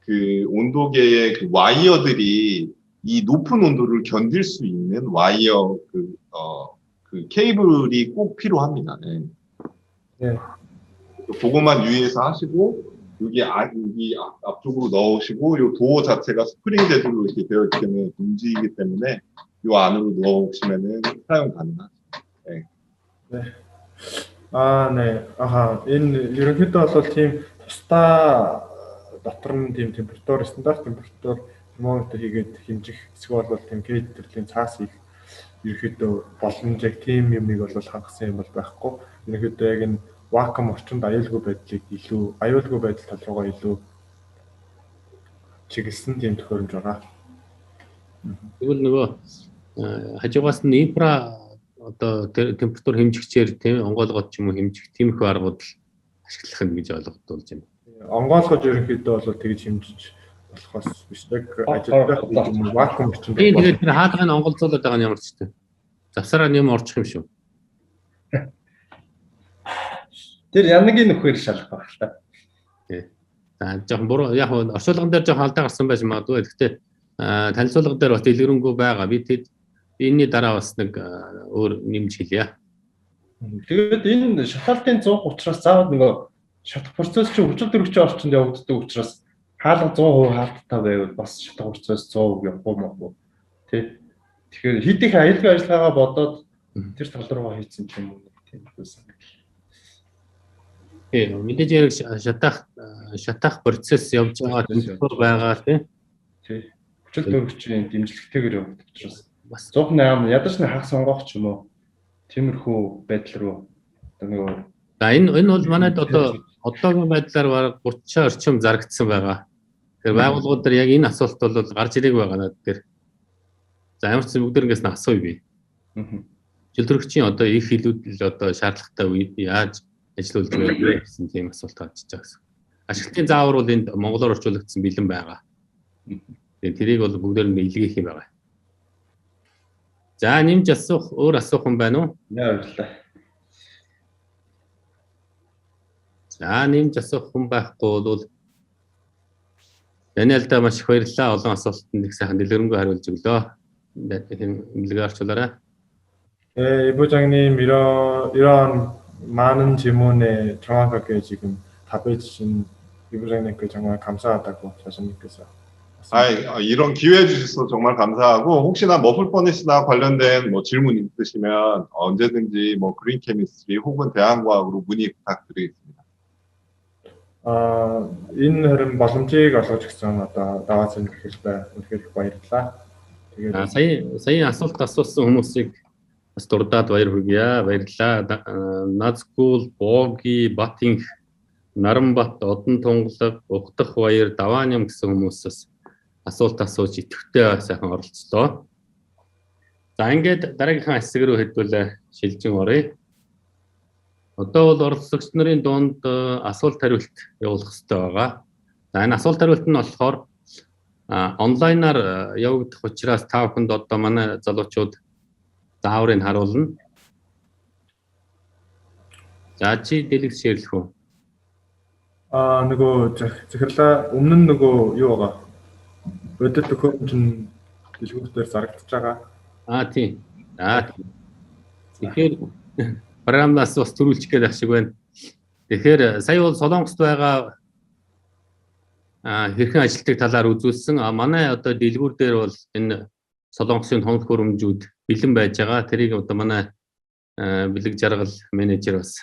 그 온도계의 그 와이어들이 이 높은 온도를 견딜 수 있는 와이어 그 케이블이 꼭 필요합니다. 네. 네. 그거만 유의해서 하시고 여기 앞쪽으로 넣으시고 이 도어 자체가 스프링 재질로 이렇게 되어 있기 때문에 움직이기 때문에 이 안으로 넣으시면은 사용 가능하죠. 네. 네. 아, 네. 아하. Энэ ерөнхийдөө бол тийм тусдаа дотор нь тийм температур, стандарт температур термометр хийгээд хэмжих эсвэл бол тийм гейт төрлийн цаас их ерөнхийдөө боломжийг тийм юмыг бол хангасан юм бол байхгүй. Ерөнхийдөө яг энэ вакуум орчинд аюулгүй байдлыг аюулгүй байдал тал руугаа илүү чиглэсэн тийм төхөөрөмж байгаа. Тэгвэл нөгөө хажуугаас нь инфра одоо температур хэмжигчээр тийм онгойлгоод ч юм уу хэмжих тиймэрхүү аргууд ашиглах нь гэж ойлгогдуулж байна. Онгойлгож ерөнхийдөө бол тэгж хэмжиж болохоос биш яг ажилдаа вакуум орчинд. Тэгээд тэр хаалгыг онголзуулаад байгаа нь ямар ч тийм. Завсараа нэм орчих юм шүү. Тэр янгийн нөхөр шалах байх л та. Тий. За жоохон буруу яг орчуулган дээр жоохон алдаа гарсан байж магадгүй. Гэхдээ танилцуулга дээр бас дэлгэрэнгүй байгаа. Би энэний дараа бас нэг өөр нэмж хэлье. Тэгээд энэ шаталтын 100 учраас заавал нөгөө шатах процесс чинь хүчил төрөгчийн орчинд явагддаг учраас хаалга 100% хаалттай байвал бас шатах процесс 100% явахгүй мөн. Тэ. Тэгэхээр хэд их аюулгүй ажиллагаагаа бодоод тэр тал руугаа хийсэн ч юм уу тийм байсан. Мэдээж яг шатах процесс явж байгаа төлөв байгаа тийм. Тий. Хүчил төрөгчийн дэмжлэгтэйгээр явагдаж учраас бас 108 ядаж нэг хагас сонгох ч юм уу тиймэрхүү байдал руу нөгөө энэ бол манайд одоогийн байдлаар бараг 30 орчим зарагдсан байгаа. Тэгэхээр байгууллагууд дээр яг энэ асуулт бол гарч ирэх байгаа надад тэр. За ямар ч бүгдээрээс нь асууя би. Хүчил төрөгчийн одоо их хилүүдэл одоо шаардлагатай үед яаж ажиллуулж байна гэсэн тийм асуулт гарч байгаа гэсэн. Ашиглалтын заавар бол энд монголоор орчуулагдсан бэлэн байгаа. Тэгээд тэрийг бол бүгдээр нь илгээх юм байгаа. За нэмж өөр асуух юм байна уу? яа. За нэмж асуух хүн байхгүй бол Даниэлда маш их баярлалаа. Олон асуултанд их сайхан дэлгэрэнгүй хариулж өглөө. Имлэгээ орчуулаарай. 네, 이부장님 이런 많은 질문에 정확하게 지금 답해 주신 이부장님께 정말 감사하다고 자신님께서. 이런 기회 주셔서 정말 감사하고 혹시나 머플 퍼니스나 관련된 뭐 질문 있으시면 언제든지 뭐 그린 케미스트리 혹은 대한과학으로 문의 부탁드리겠습니다. Энэ харин боломжийг олгож өгсөн одоо даваа сонирхолтой үнэхээр их баярлалаа. Тэгээд сая асуулт асуусан хүмүүсийг бас дурдаад баяр хүргье. Баярлалаа. Назгүл, Боги, Батинх, Наранбат, Одон Тунгалаг, Угдах баяр, Давааням гэсэн хүмүүсээс асуулт асууж идэвхтэй сайхан оролцлоо. За ингээд дараагийнхаа хэсэг рүү хэдвүлээ шилжин оръё. Одоо бол оролцогч нарын дунд асуулт хариулт явуулах хэрэгтэй байгаа. За энэ асуулт хариулт нь болохоор онлайнаар явагдах учраас та бүхэнд одоо манай залуучууд зааврыг харуулна. За чи дэлгэц шеэрлэх үү? Нөгөө захирлаа өмнө нь нөгөө юу байгаа? Бодит төхөөрөмж нь дэлгүүртээр зарагдчихж байгаа. Тийм. Тэгэхээр програмнаас бас төрүүлчих гээд ах шиг байна. Тэгэхээр сая бол Солонгост байгаа хэрхэн ажилтдаг талаар үзүүлсэн. Манай одоо дэлгүүр дээр бол энэ Солонгосын тоног хөрөмжүүд бэлэн байж байгаа. Тэрийг одоо манай бэлэг жаргал менежер бас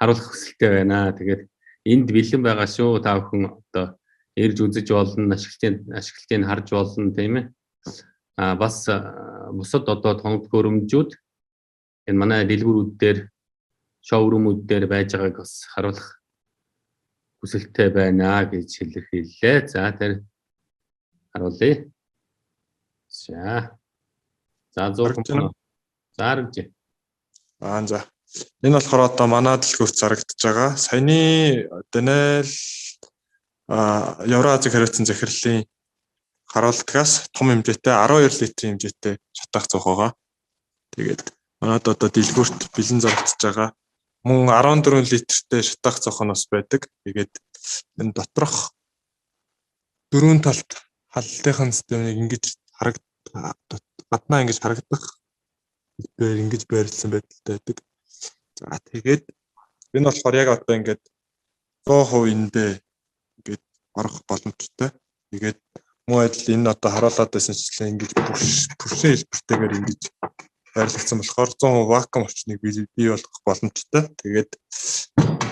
харуулах хүсэлтэй байна. Тэгээд энд бэлэн байгаа шүү. Та бүхэн одоо ирж үзэж болно, ашиглалтыг харж болно тийм ээ. Бас бусад одоо тоног хөрөмжүүд энэ манай дэлгүүрүүд дээр, шоурумууд дээр байж байгааг бас харуулах хүсэлтэй байна гэж илэрхийллээ. За тэр харуулъя. За 100 зарж. За. Энэ болохоор одоо манай дэлгүүрт зарагдаж байгаа. Саяны Даниэл Евразийг хариуцсан захирлын харуултгаас том хэмжээтэй 12 литрийн хэмжээтэй шатаах зоох байгаа. Тэгээд манайд одоо дэлгүүрт бэлэн зарагдаж байгаа. Мөн 14 литртэй шатаах зоох нь бас байдаг. Тэгээд энэ доторх дөрвөн талд халлтын системийг ингэж гаднаа ингэж харагдах ингэж байрлсан байдалтай байдаг. За тэгээд энэ болохоор яг одоо ингээд 100% эндээ ингээд орох боломжтой. Тэгээд мөн адил энэ одоо харуулад байсан чиглэл ингэж бүршийн хэлбэртэйгээр ингэж байрлагдсан болохоор 100% вакуум орчныг бий болгох боломжтой. Тэгээд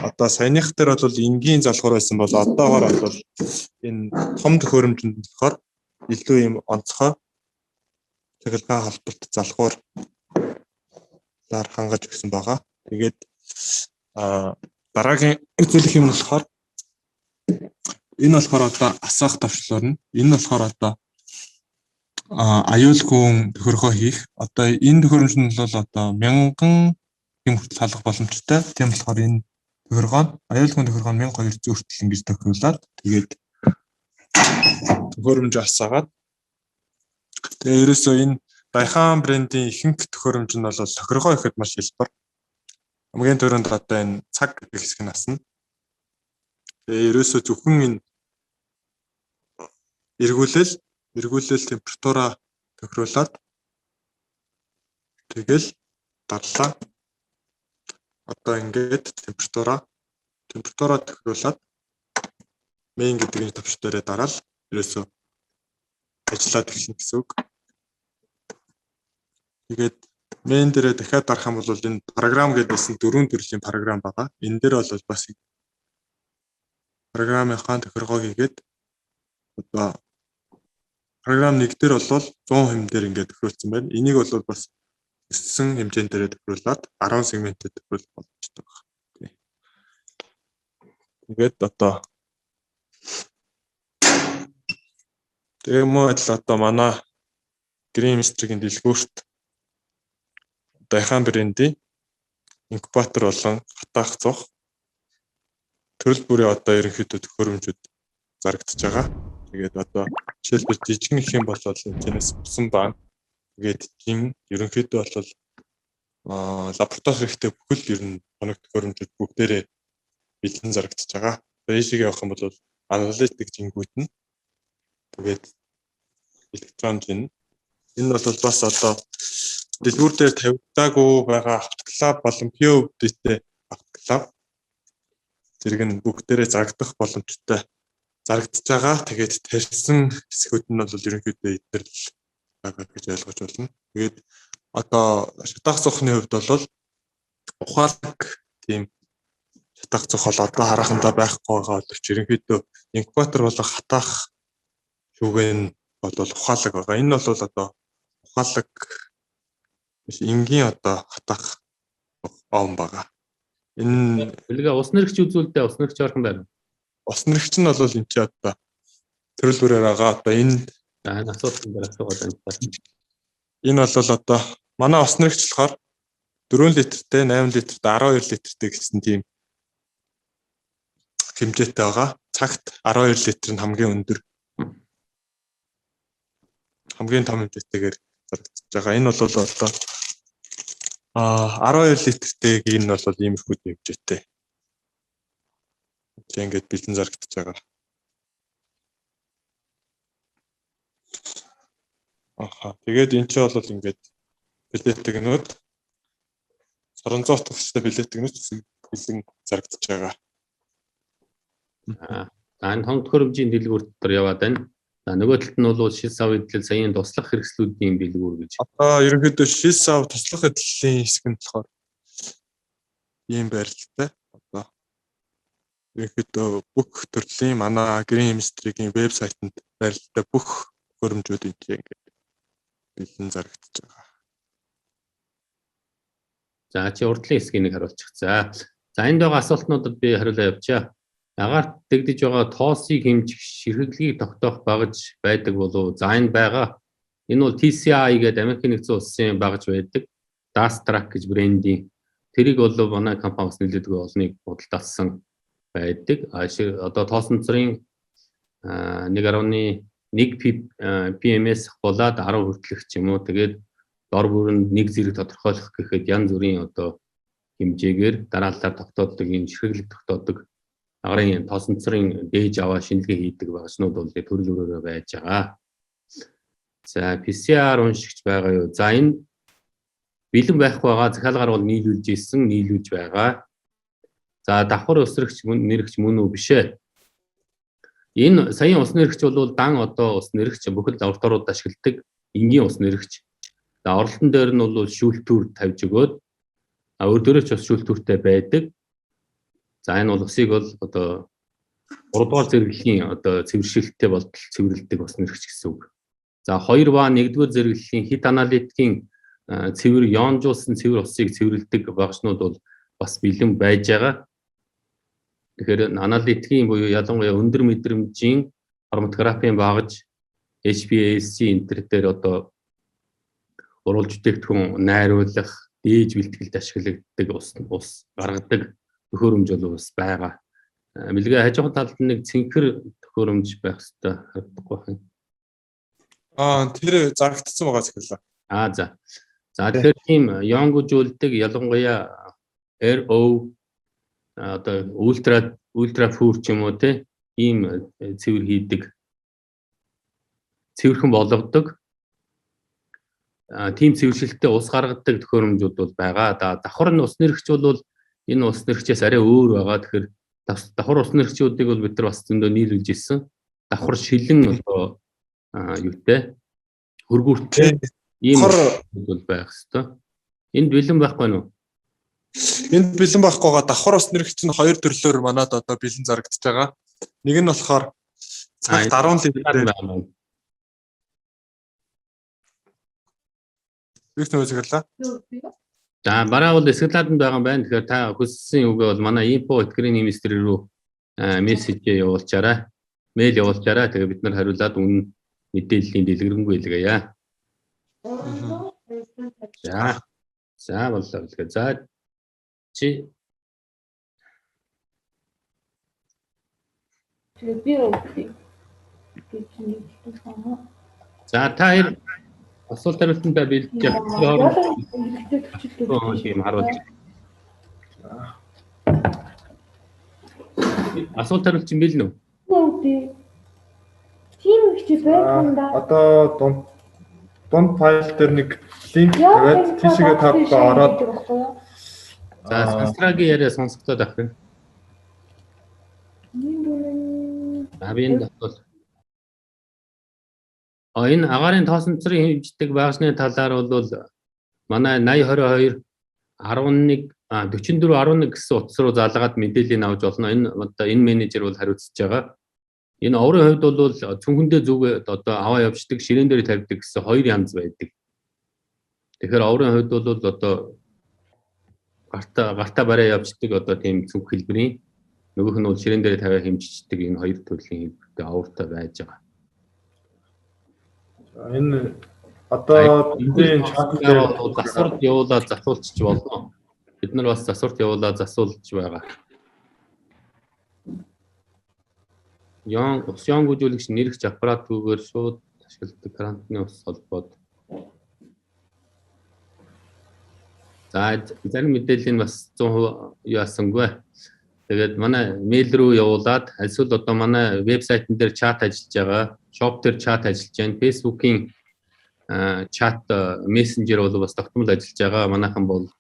одоо саяных дээр бол энгийн залхуур байсан бол одоогоор бол энэ том төхөөрөмжөнд болохоор илүү юм онцгой цахилгаан холболт залхуур лар хангаж өгсөн байгаа. Тэгээд дараагийн үзүүлэх юм болохоор энэ болохоор одоо асаах товчлоор нь энэ болохоор одоо аюулгүй төхөргөө хийх одоо энэ төхөөрөмж нь бол одоо 1000 юм хүртэл халах боломжтой. Тийм болохоор энэ төхөргөө аюулгүй төхөргөө 1200 хүртэл ингэж тохируулаад тэгээд төхөөрөмж асаагаад тэгээд ерөөсөө энэ Дайхан брендийн ихэнх төхөөрөмж нь бол тохиргоо ихэд маш хялбар. Хамгийн түрүүнд одоо энэ цаг гэдэг хэсэг нь асна. Тэгээ ерөөсөө зөвхөн энэ эргүүлэл температураа тохируулаад тэгэл дарлаа. Одоо ингээд температураа тохируулаад main гэдэг энэ төвч дээрээ дараал ерөөсөө ажиллаад эхэлнэ гэсэн үг. Тэгээд main дээрээ дахиад дарах юм бол энэ програм гэдээсэн 4 төрлийн програм байгаа. Энэ дээр бол бас програмынхаа тохиргоог хийгээд одоо програм 1 дээр бол 100 хэмжээр ингээд тохируулсан байна. Энийг бол бас 9 хэмжээнд дээрээ тохируулаад 10 сегментэд тохируулах боломжтой байна. Тэгээд одоо мөн адил одоо манай Green Mystery-гийн дэлгүүрт Дайхан брендийн инкубатор болон хатаах зоох төрөл бүрийн одоо ерөнхийдөө төхөөрөмжүүд зарагдаж байгаа. Тэгээд одоо жишээлбэл жижигэн их юм бол энэс усан баан. Тэгээд ерөнхийдөө бол лаборатори хэрэгтэй бүхэл ер нь хоног төхөөрөмжүүд бүгдээрээ бэлэн зарагдаж байгаа. Бэйшиг явах юм бол аналитик жингүүд нь тэгээд электрон жин энэ бол бас одоо дэлгүүр дээр тавигдаагүй байгаа автоклав болон PO дэтэй автоклав зэрэг нь бүгдээрээ зарагдах боломжтой зарагдаж байгаа. Тэгээд тарьсан хэсгүүд нь бол ерөнхийдөө эдгээр л байгаа гэж ойлгож байна. Тэгээд одоо шатаах цохны хувьд бол ухаалаг тийм шатаах цох бол одоо харахандаа байхгүй байгаа боловч ерөнхийдөө инкубатор болон хатаах шүүгэн бол ухаалаг байгаа. Энэ бол одоо ухаалаг энгийн одоо хатаах оон байгаа. Энэ Билгээ ус нэрэгч үзүүлдэ ус нэрэгч орхон байна. Ус нэрэгч нь бол энэ ч одоо төрөл бүрээр байгаа. Одоо энэ асуултан дээр асуугаад байна. Энэ бол одоо манай ус нэрэгч болохоор 4 литртэй, 8 литртэй, 12 литртэй гэсэн тийм хэмжээтэй байгаа. цагт 12 литр нь хамгийн өндөр. Хамгийн том хэмжээтэйгээр зарагдаж байгаа. Энэ бол одоо 12 литртэйг энэ бол иймэрхүү хэмжээтэй. Тэг ингээд бэлэн зарагдаж байгаа. Тэгээд энэ ч бол ингээд билетэгнүүд соронзоот төгстэй билетэгнүүд бэлэн зарагдаж байгаа. Энэ том төхөөрөмжийн дэлгүүр дотор яваад байна. Нөгөө талд нь бол шил сав эдлэл саяын туслах хэрэгслүүдийн дэлгүүр гэж. Одоо ерөнхийдөө шил сав туслах эдлийн хэсэг нь болохоор ийм байрлалтай. Одоо ерөнхийдөө бүх төрлийн манай Green Chemistry-гийн вебсайтанд байрлалтай бүх төхөөрөмжүүд ингээд бэлэн зарагдаж байгаа. За чи урдлын хэсгийг нэг харуулчих. За энд байгаа асуултнуудад би хариулаа явуулчаа. Агаарт дэгдэж байгаа тоосыг хэмжих ширхэглэгийг тогтоох багж байдаг болов. За энэ байгаа. Энэ бол TCI гэдэг Америкийн нэгдсэн улсын багж байдаг. Dastrack гэж брендийн. Тэрийг бол манай компаниас нэлээдгүй олныг худалдаалсан байдаг. Одоо тоосонцрын 1.1 PMS болоод 10 хүртэлх ч юм уу. Тэгээд дор бүрэн нэг зэрэг тодорхойлох гэхэд янз бүрийн одоо хэмжээгээр дараалалаар тогтооддог энэ ширхэглэг тогтооддог агарын тоосонцрын дээж аваа шинжилгээ хийдэг багшнууд бол төрөл өөрөөрөө байж байгаа. За PCR уншигч байгаа юу? За энэ бэлэн байхгүй байгаа. Захиалгаар бол нийлүүлж байгаа. За давхар ус нэрэгч мөн үү биш ээ. Энэ саяын ус нэрэгч бол дан одоо ус нэрэгч бүхэл лабораториуд ашигладаг энгийн ус нэрэгч. За орлолтон дээр нь бол шүүлтүүр тавьж өгөөд өөрөөрөө ч бас шүүлтүүртэй байдаг. За энэ бол усыг бол одоо 3 дугаар зэрэглэлийн одоо цэвэршилттэй болтол цэвэрлэдэг ус нэрэгч гэсэн үг. За 2 ба 1 дугаар зэрэглэлийн хит аналитикийн цэвэр ионжуулсан цэвэр усыг цэвэрлэдэг багшнууд бол бас бэлэн байж байгаа. Тэгэхээр аналитикийн буюу ялангуяа өндөр мэдрэмжийн хроматографийн багж HPLC интернетээр одоо урвалж бүтээгдэхүүн найруулах, дээж бэлтгэлд ашиглагддаг ус гаргадаг төхөөрөмж бол бас байгаа. Мэлгээ хажуухан талд нэг цэнхэр төхөөрөмж байх хэрэгтэй харагдахгүй байна. Тэр зарагдсан байгаа захирлаа. За. За тэгэхээр тийм янгужуулдаг ялангуяа RO одоо ультра фур ч юм уу те ийм цэвэр хийдэг. Цэвэрхэн болгодог. Тийм цэвэршилттэй ус гаргадаг төхөөрөмжүүд бол байгаа. Давхар нь ус нэрэгч бол энэ ус нэрэгчээс арай өөр байгаа. Тэгэхээр давхар ус нэрэгчүүдийг бол бид нар бас зөндөө нийлүүлж ирсэн. Давхар шилэн одоо юутай хөргүүртэй ийм бол байх хэвээр. Энд бэлэн байхгүй нь уу? Энд бэлэн байхгүйгаа давхар ус нэрэгч нь хоёр төрлөөр манад одоо бэлэн зарагдаж байгаа. Нэг нь болохоор цагт 10 литр байна. Их нөөцгөлөө. За бараа бол эсгэлааданд байгаа юм байна. Тэгэхээр та хүссэн үгээ бол манай info Green Chemistry рүү мессеж явуулчаарай. Мэйл явуулчаарай. Тэгээ бид нар хариулаад үнэн мэдээллийн дэлгэрэнгүй илгээе. За боллоо. За чи За та асуулт хариултанд бэлдэж явах. Тийм харуулж. Асуулт хариулт юм бэл нүү? Тийм их байна. Одоо дунд файл дээр нэг линк тавиад тийшээ тавьгаа ороод За сансрагийн яриа сонсогдоод авах юм. Абин асуулт. Энэ агарын тоосонцрын хэмждэг багшны талаар бол манай 8022 11 44 11 гэсэн утас руу залгаад мэдээллийг авч болно. Энэ менежер бол хариуцж байгаа. Энэ оврын хувьд бол цүнхэндээ зүг одоо аваа явждаг, ширээн дээр тавьдаг гэсэн хоёр янз байдаг. Тэгэхээр оврын хувьд бол одоо гартаа барай явждаг одоо тийм цүнх хэлбэрийн, нөгөөх нь бол ширээн дээр тавиа хэмжиждэг энэ хоёр төрлийн хэлбэртэй овртой байж байгаа. Энэ одоо энэ чатаар засварт явуулаад засуулчих болно. Бид нар бас засварт явуулаад засуулж байгаа. ус гүйжүүлэгч нэрэгч аппаратгүйгээр шууд ашигладаг карантины ус холбоод. За зарим мэдээллийн бас 100% юу асангүй. Тэгээд манай мэйл рүү явуулаад эсвэл одоо манай вебсайтн дээр чат ажиллаж байгаа, шоп дээр чат ажиллаж байна, Facebook-ийн чат мессенжер бол бас тогтмол ажиллаж байгаа. Манайхан бол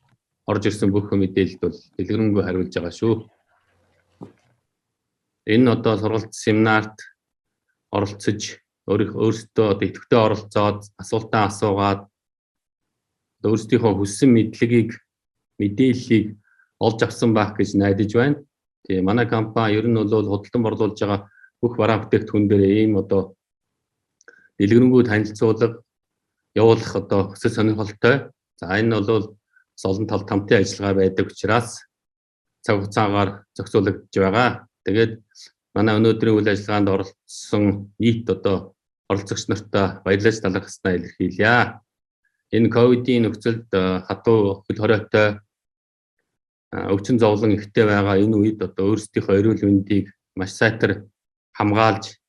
орж ирсэн бүх мэдээлэлд бол дэлгэрэнгүй хариулж байгаа шүү. Энэ одоо сургалт семинарт оролцож өөрсдөө идэвхтэй оролцоод асуултаа асуугаад өөрсдийнхөө хүссэн мэдээллийг олж авсан байх гэж найдаж байна. Тэгээ манай компани ер нь бол худалдан борлуулж байгаа бүх бараа бүтээгдэхүүн дээр ийм одоо дэлгэрэнгүй танилцуулга явуулах одоо хүсэл сонирхолтой. За энэ бол олон тал тамтын ажиллагаа байдаг учраас цаг хугацаагаар зохицуулагдж байгаа. Тэгээд манай өнөөдрийн үйл ажиллагаанд оролцсон нийт одоо оролцогч нартай баярлаж талархснаа илэрхийлье. Энэ ковидын нөхцөлд хатуу хөл хоройтой өвчин зовлон ихтэй байгаа энэ үед одоо өөрсдийнхөө эрүүл мэндийг маш сайтар хамгаалж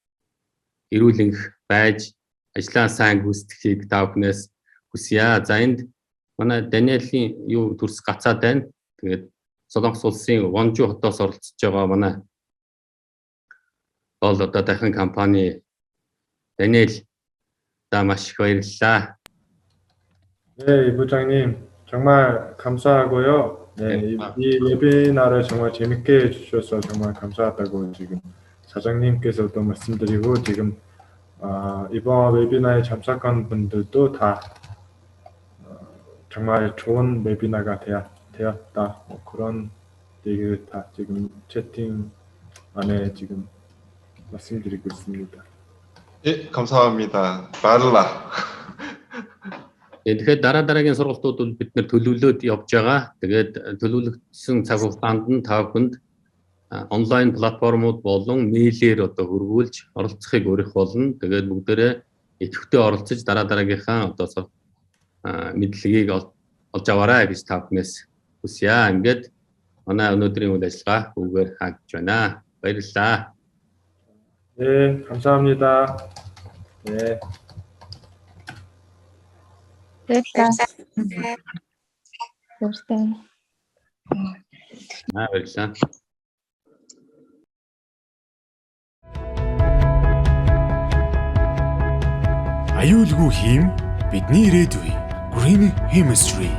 эрүүл байж ажлаа сайн гүйцэтгэхийг та бүхнээс хүсье. За энд манай Даниэлийн юу төрс гацаад байна. Тэгээд Солонгос улсын Вонжу хотоос оролцож байгаа манай бол одоо дахин компани Даниэль та маш их баярлалаа. 네, 부장님 정말 감사하고요. 네, 이 웨비나를 정말 재밌게 해주셔서 정말 감사하다고 지금 사장님께서도 말씀드리고 지금 이번 웨비나에 참석한 분들도 다 정말 좋은 웨비나가 되었다. 뭐 그런 얘기를 다 지금 채팅 안에 지금 말씀드리고 있습니다. 예, 감사합니다. 바를라. Тэгэхээр дараагийн сургалтууд бол бид нэр төлөвлөөд явж байгаа. Тэгээд төлөвлөгдсөн цаг хугацаанд нь та бүхэнд онлайн платформуд болон мэйлээр одоо хөрвүүлж оролцохыг урих болно. Тэгээд бүгдээрээ идэвхтэй оролцож дараагийнхаа одоо мэдлэгийг олж аваарай гэж та бүхнээс хүсье. Ингээд манай өнөөдрийн үйл ажиллагаа бүгдээр хаагдж байна. Баярлалаа. 네, 감사합니다. 네. Баярлалаа. Баярлалаа. Аюулгүй хийм бидний ирээдүй. Green Chemistry